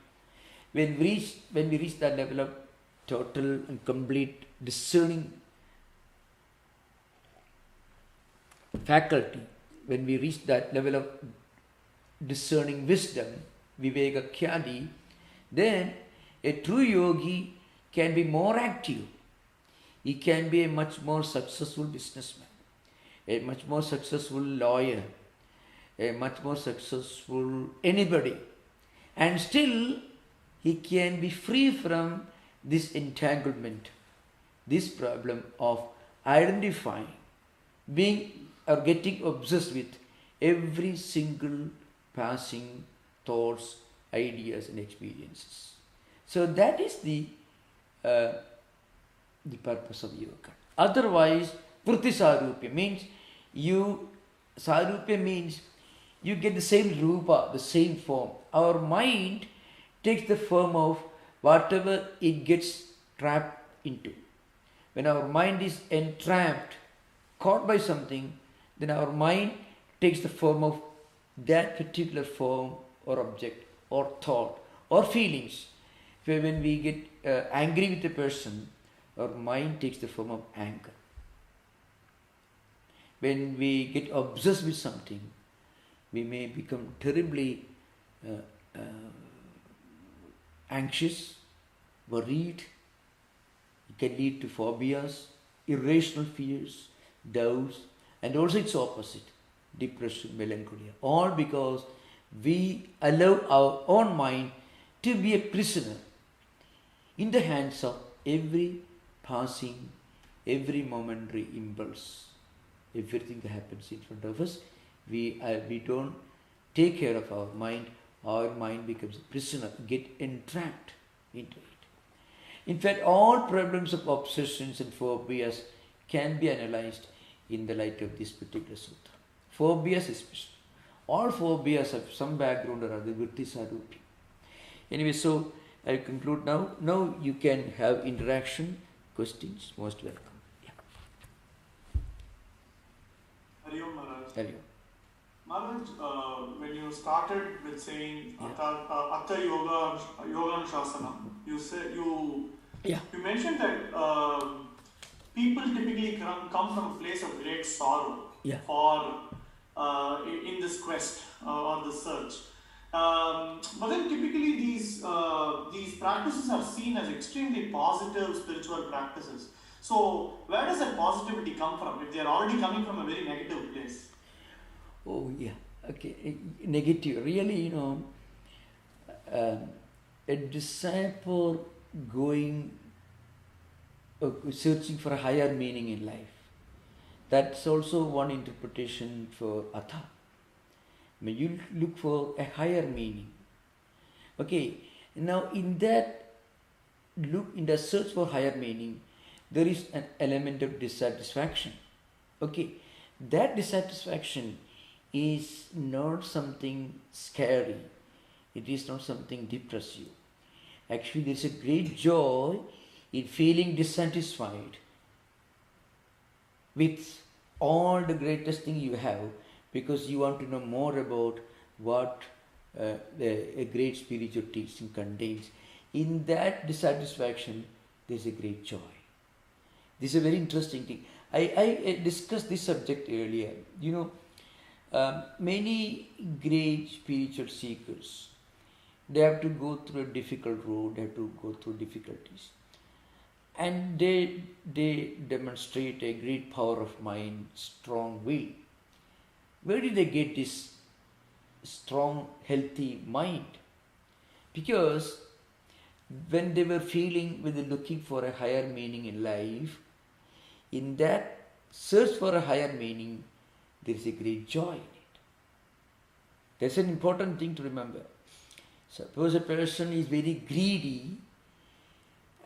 When we reach that level of total and complete discerning faculty, when we reach that level of discerning wisdom, Viveka Khyadi, then a true yogi can be more active. He can be a much more successful businessman, a much more successful lawyer, a much more successful anybody. And still he can be free from this entanglement, this problem of identifying, being or getting obsessed with every single passing thoughts, ideas and experiences. So that is the purpose of yoga. Otherwise, vritti sarupya means sarupya means you get the same rupa, the same form. Our mind takes the form of whatever it gets trapped into. When our mind is entrapped, caught by something, then our mind takes the form of that particular form or object or thought or feelings. When we get angry with a person, our mind takes the form of anger. When we get obsessed with something, we may become terribly anxious, worried. It can lead to phobias, irrational fears, doubts, and also its opposite, depression, melancholia. All because we allow our own mind to be a prisoner in the hands of every passing, every momentary impulse. Everything that happens in front of us, we don't take care of our mind becomes a prisoner, get entrapped into it. In fact, all problems of obsessions and phobias can be analyzed in the light of this particular sutra. Phobias especially. All phobias have some background or other, vritti sarupya. Anyway, so I conclude now. Now you can have interaction, questions, most welcome. Yeah. Hari Om Maharaj. Hari Om. Maharaj, when you started with saying Atha Yoga Shasana, you mentioned that people typically come from a place of great sorrow for in this quest or this search. But then typically these practices are seen as extremely positive spiritual practices. So where does that positivity come from if they are already coming from a very negative place? Oh yeah, okay. Negative. Really, a disciple going, searching for a higher meaning in life. That's also one interpretation for Atha. I mean, you look for a higher meaning. Okay, now in that search for higher meaning, there is an element of dissatisfaction. Okay, that dissatisfaction is not something scary. It is not something depressive. Actually, there is a great joy in feeling dissatisfied with all the greatest thing you have, because you want to know more about what a great spiritual teaching contains. In that dissatisfaction, there is a great joy. This is a very interesting thing. I discussed this subject earlier. Many great spiritual seekers, they have to go through a difficult road, they have to go through difficulties. And they demonstrate a great power of mind, strong will. Where did they get this strong, healthy mind? Because when they were looking for a higher meaning in life, in that search for a higher meaning, there is a great joy in it. That's an important thing to remember. Suppose a person is very greedy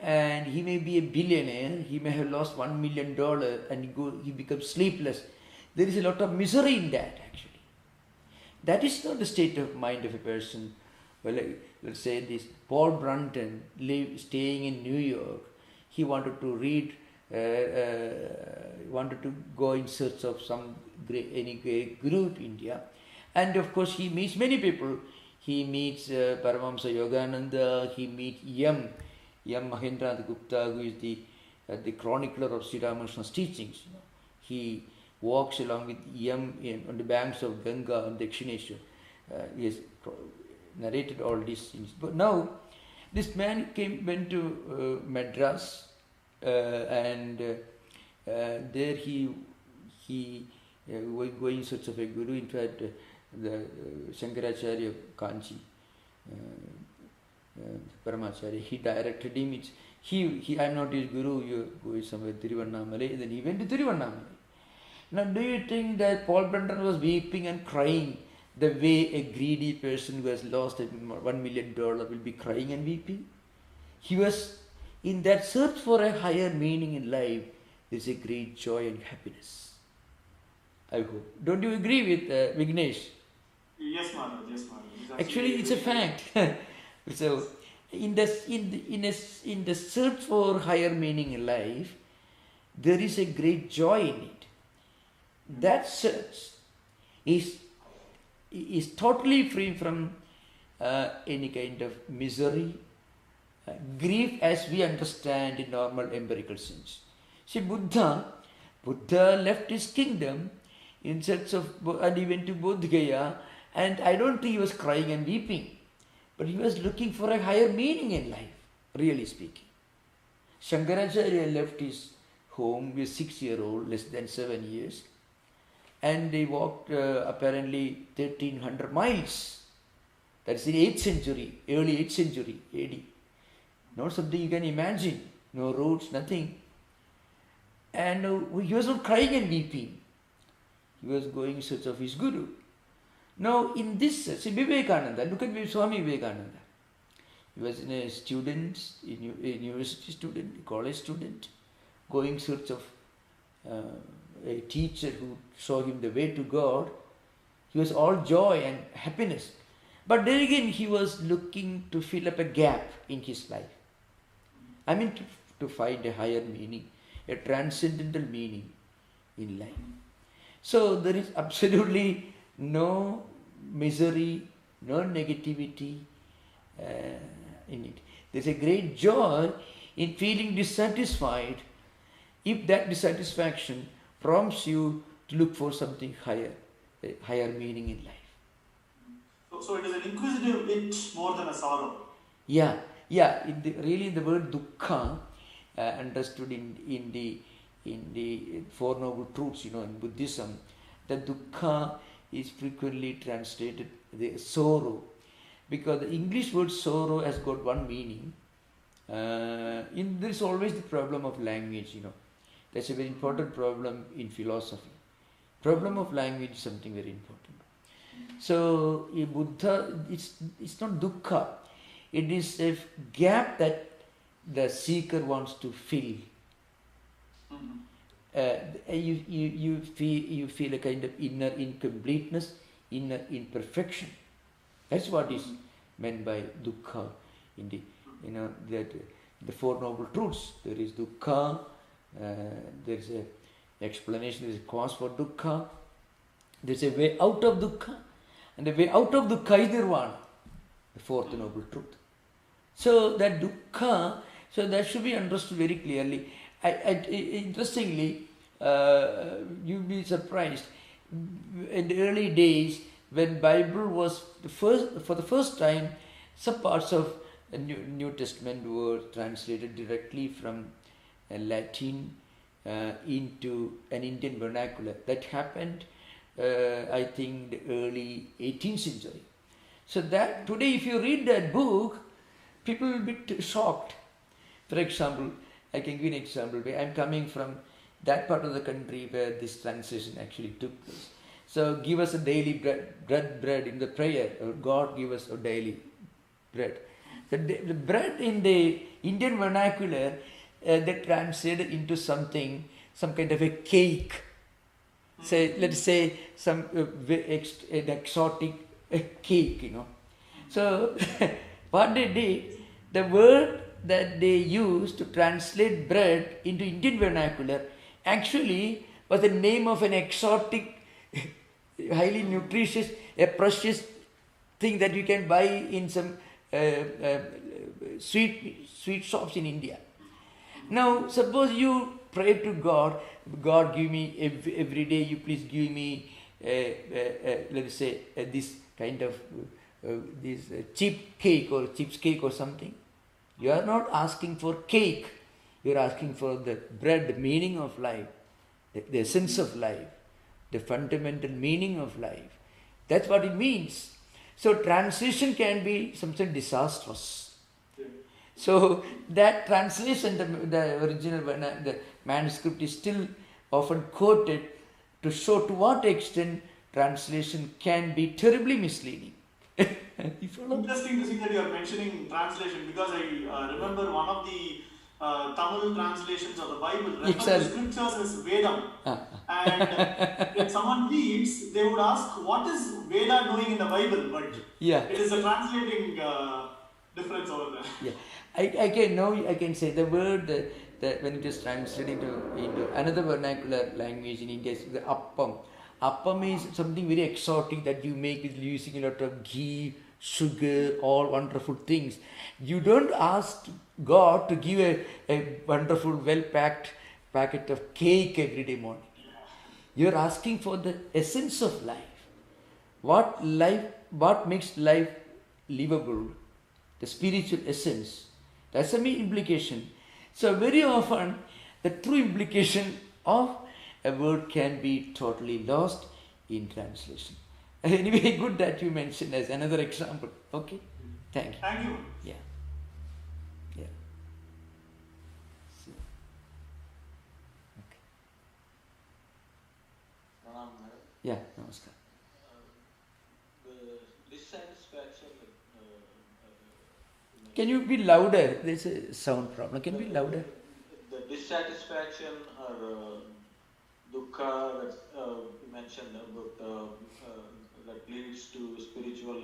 and he may be a billionaire, he may have lost $1 million and he becomes sleepless. There is a lot of misery in that actually. That is not the state of mind of a person. Well, let's say this Paul Brunton staying in New York, he wanted to read, wanted to go in search of any great guru in India. And of course he meets many people. He meets Paramahamsa Yogananda, he meets M. Mahendranath Gupta, who is the chronicler of Sri Ramakrishna's teachings. He walks along with M on the banks of Ganga and Dakshineshwar. He has narrated all these things. But now, this man went to Madras, and there he was going in search of a guru. In fact, the Shankaracharya Kanchi, Paramacharya, he directed him. I am not his guru, you go somewhere Tiruvannamalai. Then he went to Tiruvannamalai. Now, do you think that Paul Brunton was weeping and crying the way a greedy person who has lost $1 million will be crying and weeping? He was in that search for a higher meaning in life. There is a great joy and happiness. I hope. Don't you agree with Vignesh? Yes, Maharaj. Yes, Maharaj. Actually, it's a fact. So, in the search for higher meaning in life, there is a great joy in it. That search is totally free from any kind of misery, grief as we understand in normal empirical sense. See, Buddha left his kingdom in search of, and he went to Bodh Gaya, and I don't think he was crying and weeping, but he was looking for a higher meaning in life, really speaking. Shankaracharya left his home, he was 6-year-old, less than 7 years, and they walked apparently 1300 miles. That's in 8th century, early 8th century AD. Not something you can imagine, no roads, nothing. And he was not crying and weeping. He was going in search of his guru. Now in this, see Vivekananda, look at Swami Vivekananda. He was a student, a university student, a college student, going in search of a teacher who showed him the way to God. He was all joy and happiness. But then again, he was looking to fill up a gap in his life. I mean, to find a higher meaning, a transcendental meaning in life. So there is absolutely no misery, no negativity in it. There's a great joy in feeling dissatisfied if that dissatisfaction prompts you to look for something higher, a higher meaning in life. So it is an inquisitive itch more than a sorrow. Yeah. Really, the word dukkha, understood in the Four Noble Truths, in Buddhism, the dukkha is frequently translated the sorrow, because the English word sorrow has got one meaning. There is always the problem of language, That's a very important problem in philosophy. Problem of language is something very important. So, in Buddha, it's not dukkha. It is a gap that the seeker wants to fill. You feel a kind of inner incompleteness, inner imperfection. That's what is meant by dukkha in the, that the Four Noble Truths. There is dukkha, there is a explanation, there is a cause for dukkha, there is a way out of dukkha, and the way out of dukkha is nirvana, the fourth noble truth. So that dukkha, so that should be understood very clearly. Interestingly, you'll be surprised, in the early days when Bible was for the first time, some parts of the New Testament were translated directly from Latin into an Indian vernacular. That happened, I think, the early 18th century. So that today, if you read that book, people will be shocked. For example, I can give an example. I'm coming from that part of the country where this translation actually took place. So give us a daily bread in the prayer, or God give us a daily bread. The bread in the Indian vernacular, they translated into something, some kind of a cake. Say, let's say some an exotic cake, So what they did, the word that they used to translate bread into Indian vernacular actually was the name of an exotic, highly nutritious, a precious thing that you can buy in some sweet shops in India. Now, suppose you pray to God, God give me every day, you please give me, let's say, this kind of this cheap cake or chips cake or something. You are not asking for cake, you are asking for the bread, the meaning of life, the essence of life, the fundamental meaning of life. That's what it means. So translation can be something disastrous. So that translation, the original, the manuscript is still often quoted to show to what extent translation can be terribly misleading. You follow? Interesting to see that you are mentioning translation, because I remember one of the Tamil translations of the Bible refers to scriptures as Vedam. And when someone reads, they would ask, what is Veda doing in the Bible? But it is a translating difference over there. Yeah. I can say the word that when it is translated into another vernacular language in India is the appam. Appam is something very exotic that you make with using a lot of ghee, sugar, all wonderful things. You don't ask God to give a wonderful, well-packed packet of cake every day morning. You are asking for the essence of life. What makes life livable? The spiritual essence. That's the main implication. So very often, the true implication of a word can be totally lost in translation. Anyway, good that you mentioned as another example. Okay, thank you. Thank you. Yeah. So, okay. Yeah, namaskar. The dissatisfaction. Can you be louder? There's a sound problem. Can you be louder? The dissatisfaction or dukkha that you mentioned about that leads to spiritual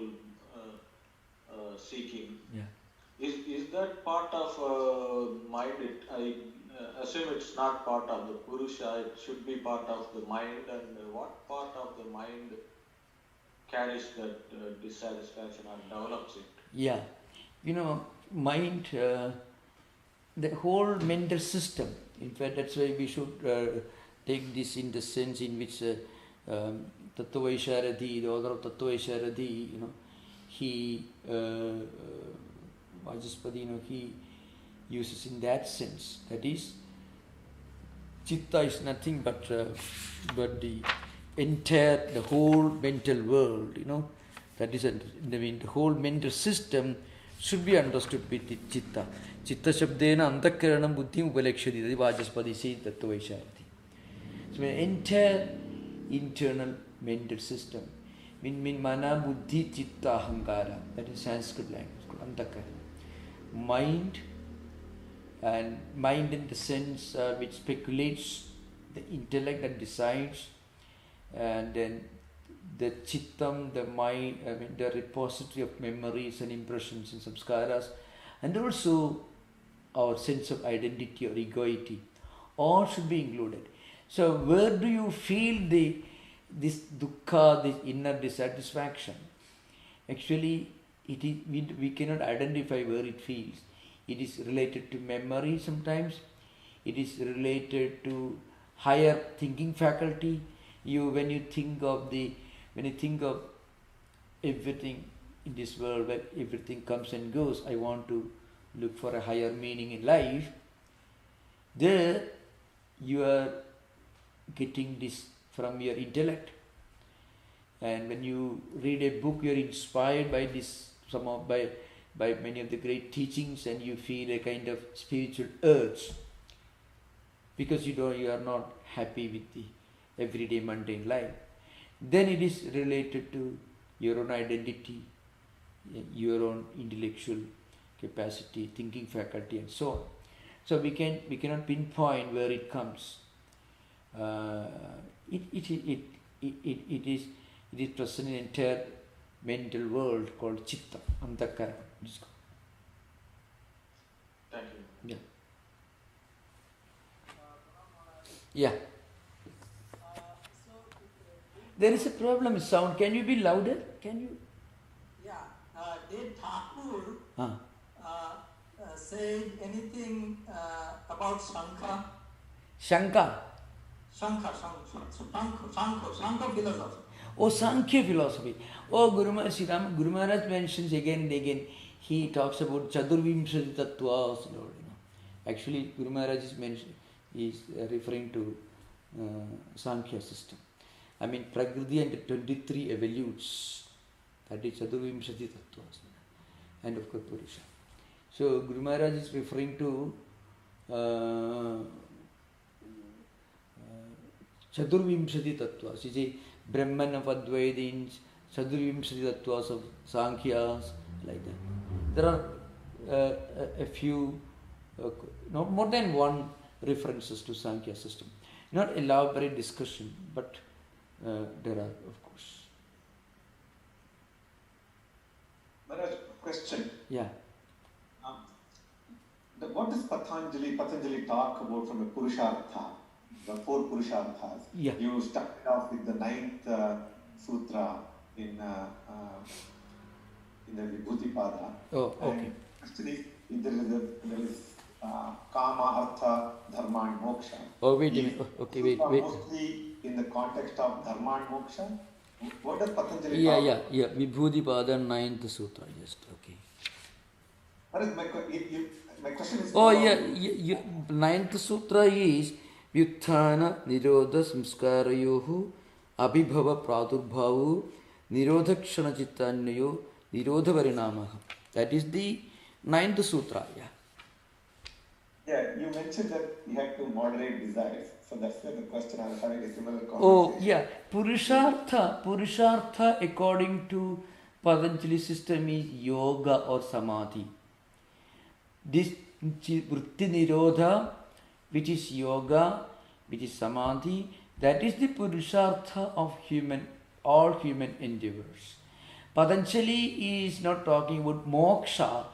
seeking. Yeah. Is that part of mind? I assume it's not part of the Purusha. It should be part of the mind. And what part of the mind carries that dissatisfaction and develops it? Yeah. Mind, the whole mental system. In fact, that's why we should take this in the sense in which Tattwamayananda, the author of Tattwamayananda, he Vajaspati, he uses in that sense. That is, Chitta is nothing but the whole mental world. That is, the whole mental system should be understood with the Chitta. Chitta Shabdena Antakaranam Buddhim Upalakshati. That is Vajaspati says Tattwamayananda. So an entire internal mental system. Mana Buddhi Chitta Ahankara. That is Sanskrit language called Antakara. Mind, and mind in the sense which speculates, the intellect that decides, and then the Chittam, the mind, the repository of memories and impressions and samskaras, and also our sense of identity or egoity, all should be included. So where do you feel this dukkha, this inner dissatisfaction? Actually, it is, we cannot identify where it feels. It is related to memory sometimes. It is related to higher thinking faculty. When you think of everything in this world, where everything comes and goes, I want to look for a higher meaning in life. There, you are getting this from your intellect. And when you read a book, you are inspired by this, by many of the great teachings, and you feel a kind of spiritual urge, because you are not happy with the everyday mundane life. Then it is related to your own identity, your own intellectual capacity, thinking faculty, and so on. So we cannot pinpoint where it comes. It is present in an entire mental world called Chitta, Antakara. Thank you. Yeah. There is a problem with sound. Can you be louder? Can you? Yeah. Did Thakur say anything about Shankha? Shanka. Shankha philosophy. Oh, Sankhya philosophy. Oh, Guru Maharaj mentions again and again. He talks about Chadurvimshati Tattwas. Actually, Guru Maharaj is referring to Sankhya system. I mean, Prakriti and 23 evolutes. That is Chadurvimshati Tattwas. And of course, Purusha. So, Guru Maharaj is referring to Chadurvimshati Tattwas. You see, Brahman of Advaitins, Chadurvimshati Tattwas of Sankhyas, like that. There are a few, not more than one references to Sankhya system. Not elaborate discussion, but there are, of course. Maharaj, question. Yeah. What does Patanjali talk about from a Purushartha, the 4 Purusharthas? Yeah. You started off with the 9th sutra in the Vibhuti-pada. Oh, okay. And actually, there is Kama, Artha, Dharma and Moksha. Oh, wait a minute. Okay, wait. Mostly in the context of Dharma and Moksha. What does Patanjali talk about? Yeah. Vibhuti-pada 9th sutra. Just okay. Maharaj, my question is... Oh, yeah. 9th sutra is Vyutthana Nirodha Samskarayohu Abhibhava Pradurbhavu Nirodha Kshana Chittanyayo Nirodha Varinamaha. That is the 9th sutra. Yeah, you mentioned that you have to moderate desires. So that's why the question I was having a similar conversation. Oh, yeah. Purushartha according to Patanjali system is yoga or samadhi. This vritti nirodha, which is yoga, which is samadhi, that is the Purushartha of all human endeavors. Patanjali is not talking about moksha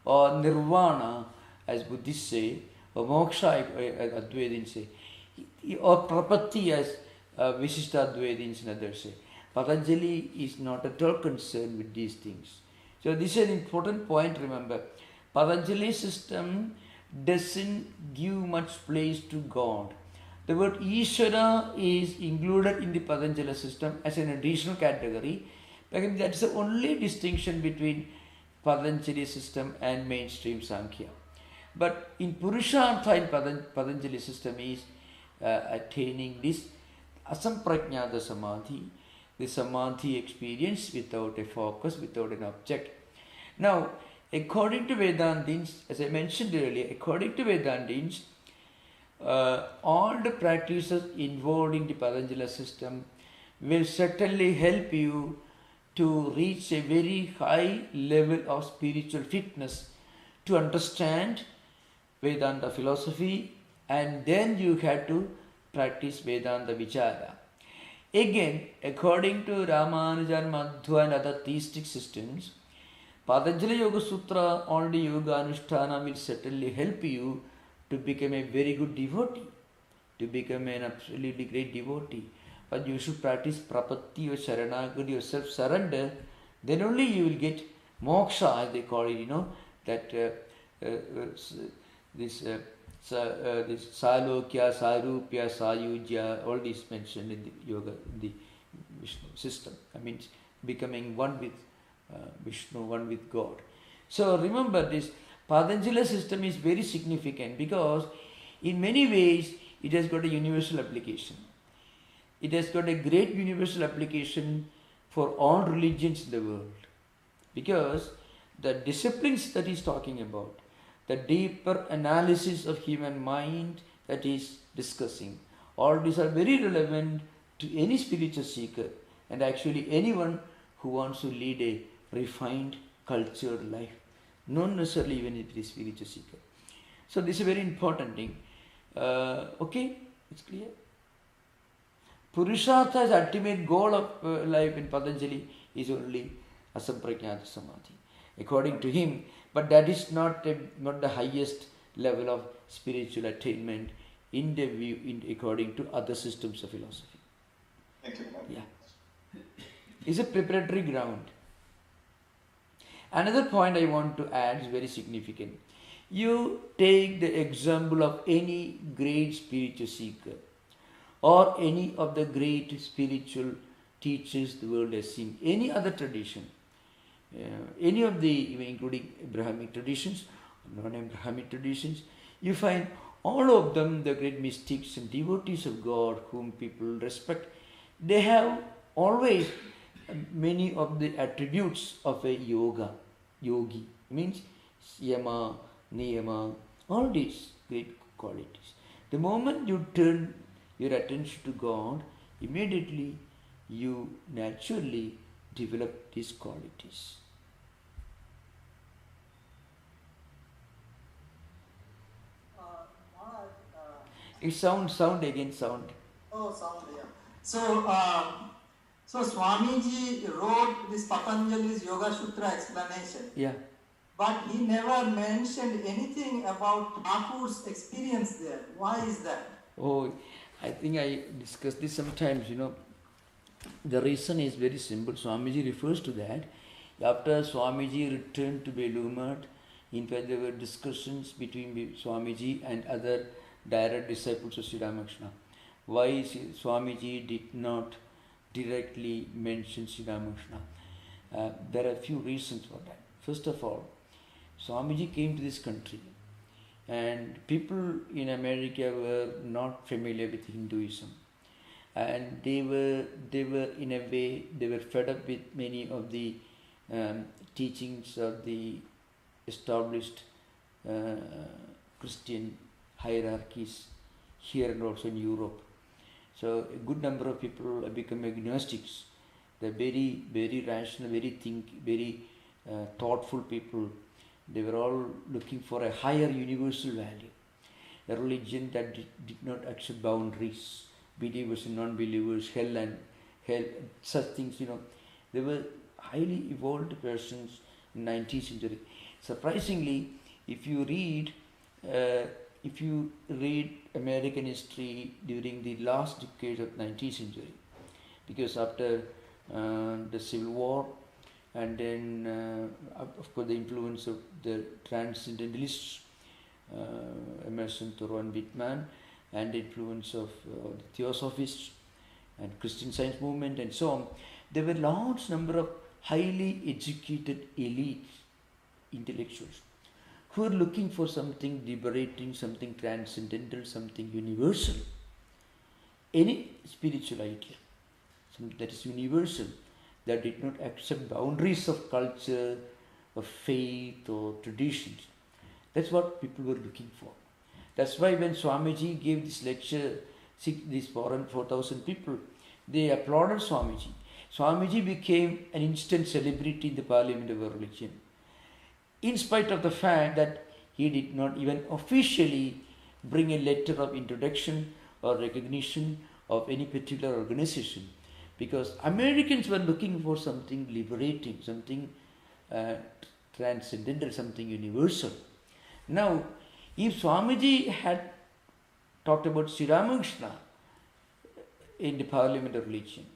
or nirvana, as Buddhists say, or moksha, as Advaitins say, or prapatti, as Visishta Advaitins and others say. Patanjali is not at all concerned with these things. So this is an important point, remember. Patanjali system doesn't give much place to God. The word Ishvara is included in the Patanjali system as an additional category. Because that's the only distinction between Patanjali system and mainstream Sankhya. But in Purushartha in Patanjali system is attaining this asamprajnata samadhi, the samadhi experience without a focus, without an object. Now, according to Vedantins, as I mentioned earlier, according to Vedantins, all the practices involved in the Patanjali system will certainly help you to reach a very high level of spiritual fitness to understand Vedanta philosophy, and then you have to practice Vedanta Vichara. Again, according to Ramanujan, Madhva and other theistic systems, Patanjali Yoga Sutra, only Yoga Anushtana will certainly help you to become a very good devotee, to become an absolutely great devotee. But you should practice prapatti or sharanagati or self-surrender, then only you will get moksha, as they call it, that this salokya, sarupya, sayujya, all these mentioned in the yoga, in the Vishnu system. I mean, becoming one with Vishnu, one with God. So remember, this Patanjali system is very significant because in many ways it has got a universal application. It has got a great universal application for all religions in the world, because the disciplines that he is talking about, the deeper analysis of human mind that he is discussing, all these are very relevant to any spiritual seeker and actually anyone who wants to lead a refined, cultured life, not necessarily even if it is spiritual seeker. So this is a very important thing. Okay, it's clear. Purushartha's ultimate goal of life in Patanjali is only asampragnata samadhi, according to him. But that is not the highest level of spiritual attainment in the view, according to other systems of philosophy. Thank you. Yeah, it's a preparatory ground. Another point I want to add is very significant. You take the example of any great spiritual seeker or any of the great spiritual teachers the world has seen, any other tradition, any of the, including Abrahamic traditions, non-Abrahamic traditions, you find all of them, the great mystics and devotees of God whom people respect, they have always many of the attributes of a yogi, means yama, niyama, all these great qualities. The moment you turn your attention to God, immediately you naturally develop these qualities. It sound again. Oh, sound, yeah. So Swamiji wrote this Patanjali's Yoga Sutra explanation. Yeah. But he never mentioned anything about Thakur's experience there. Why is that? Oh, I think I discussed this sometimes, The reason is very simple. Swamiji refers to that. After Swamiji returned to Belur, in fact there were discussions between Swamiji and other direct disciples of Sri Ramakrishna. Why Swamiji did not directly mention Sri Ramakrishna? There are a few reasons for that. First of all, Swamiji came to this country and people in America were not familiar with Hinduism. And they were in a way, they were fed up with many of the teachings of the established Christian hierarchies here and also in Europe. So a good number of people have become agnostics. They're very, very rational, very thoughtful people. They were all looking for a higher universal value, a religion that did not accept boundaries, believers and non-believers, hell, such things, They were highly evolved persons in 19th century. Surprisingly, if you read American history during the last decade of 19th century, because after the Civil War and then of course the influence of the Transcendentalists, Emerson, Thoreau and Whitman, and the influence of the Theosophists and Christian Science movement and so on, there were large number of highly educated elite intellectuals who were looking for something liberating, something transcendental, something universal. Any spiritual idea, something that is universal, that did not accept boundaries of culture, of faith or traditions. That's what people were looking for. That's why when Swamiji gave this lecture, these 4,000 people, they applauded Swamiji. Swamiji became an instant celebrity in the Parliament of Religion, in spite of the fact that he did not even officially bring a letter of introduction or recognition of any particular organization. because Americans were looking for something liberating, something transcendental, something universal. Now, if Swamiji had talked about Sri Ramakrishna in the Parliament of Religion,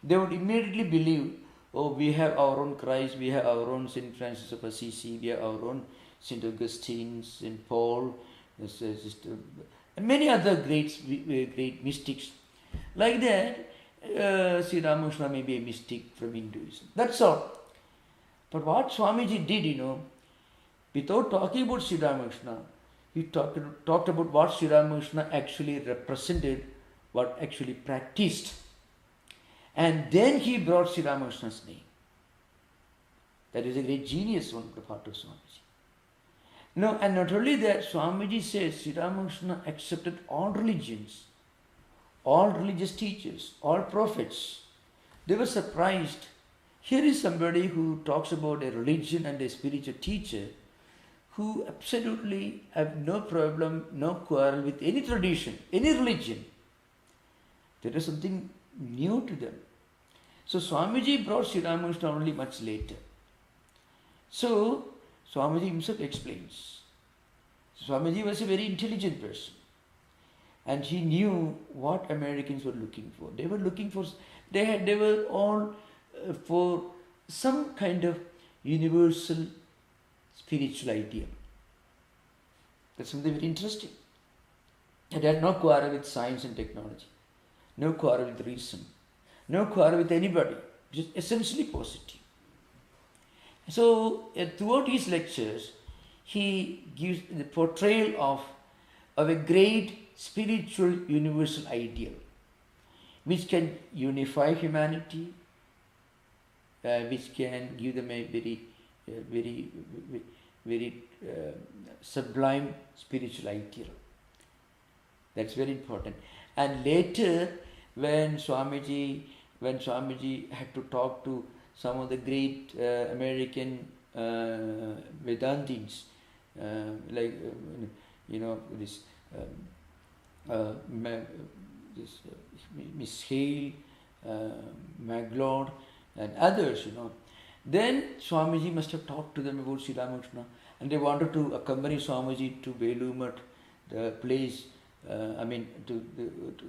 they would immediately believe, oh, we have our own Christ, we have our own Saint Francis of Assisi, we have our own Saint Augustine, Saint Paul, and many other great mystics. Like that, Sri Ramakrishna may be a mystic from Hinduism. That's all. But what Swamiji did, without talking about Sri Ramakrishna, he talked about what Sri Ramakrishna actually represented, what actually practiced. And then he brought Sri Ramakrishna's name. That is a great genius on the part of Swamiji. No, and not only that, Swamiji says Sri Ramakrishna accepted all religions, all religious teachers, all prophets. They were surprised. Here is somebody who talks about a religion and a spiritual teacher who absolutely have no problem, no quarrel with any tradition, any religion. There is something new to them. So Swamiji brought Sri Ramakrishna only much later. So Swamiji himself explains. Swamiji was a very intelligent person. And he knew what Americans were looking for. They were looking for, they were all for some kind of universal spiritual ideal. That's something very interesting. And they had no quarrel with science and technology, no quarrel with reason, no quarrel with anybody, just essentially positive. So throughout his lectures, he gives the portrayal of a great spiritual universal ideal, which can unify humanity, which can give them a very sublime spiritual ideal. That's very important. And later, when Swamiji had to talk to some of the great American Vedantins, this Miss Hale, Maglord, and others, then Swamiji must have talked to them about Sri Ramakrishna, and they wanted to accompany Swamiji to Velumat, the place, to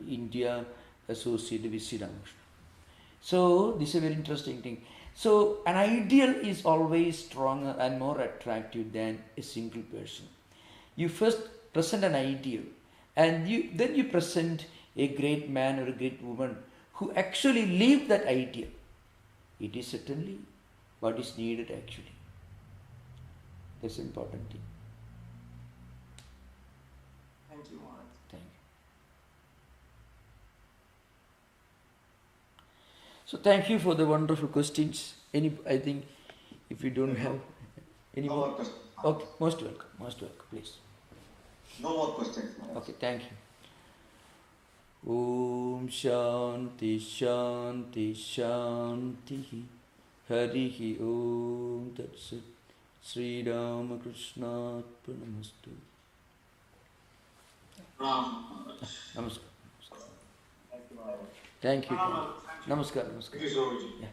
India associated with Sri Ramakrishna. So this is a very interesting thing. So an ideal is always stronger and more attractive than a single person. You first present an ideal, and then you present a great man or a great woman who actually live that ideal. It is certainly what is needed actually. That's an important thing. Thank you, Maharaj. Thank you. So thank you for the wonderful questions. I think if you don't have any No more more questions. okay, most welcome, please. No more questions. Maharaj. Okay, thank you. Om Shanti Shanti Shanti Harihi Om Tat Sat Sri Ramakrishna Arpanamastu. Namaskar. Thank you, Maharaj. Thank you. Thank you. Namaskar. Thank you, Swamiji. Yeah.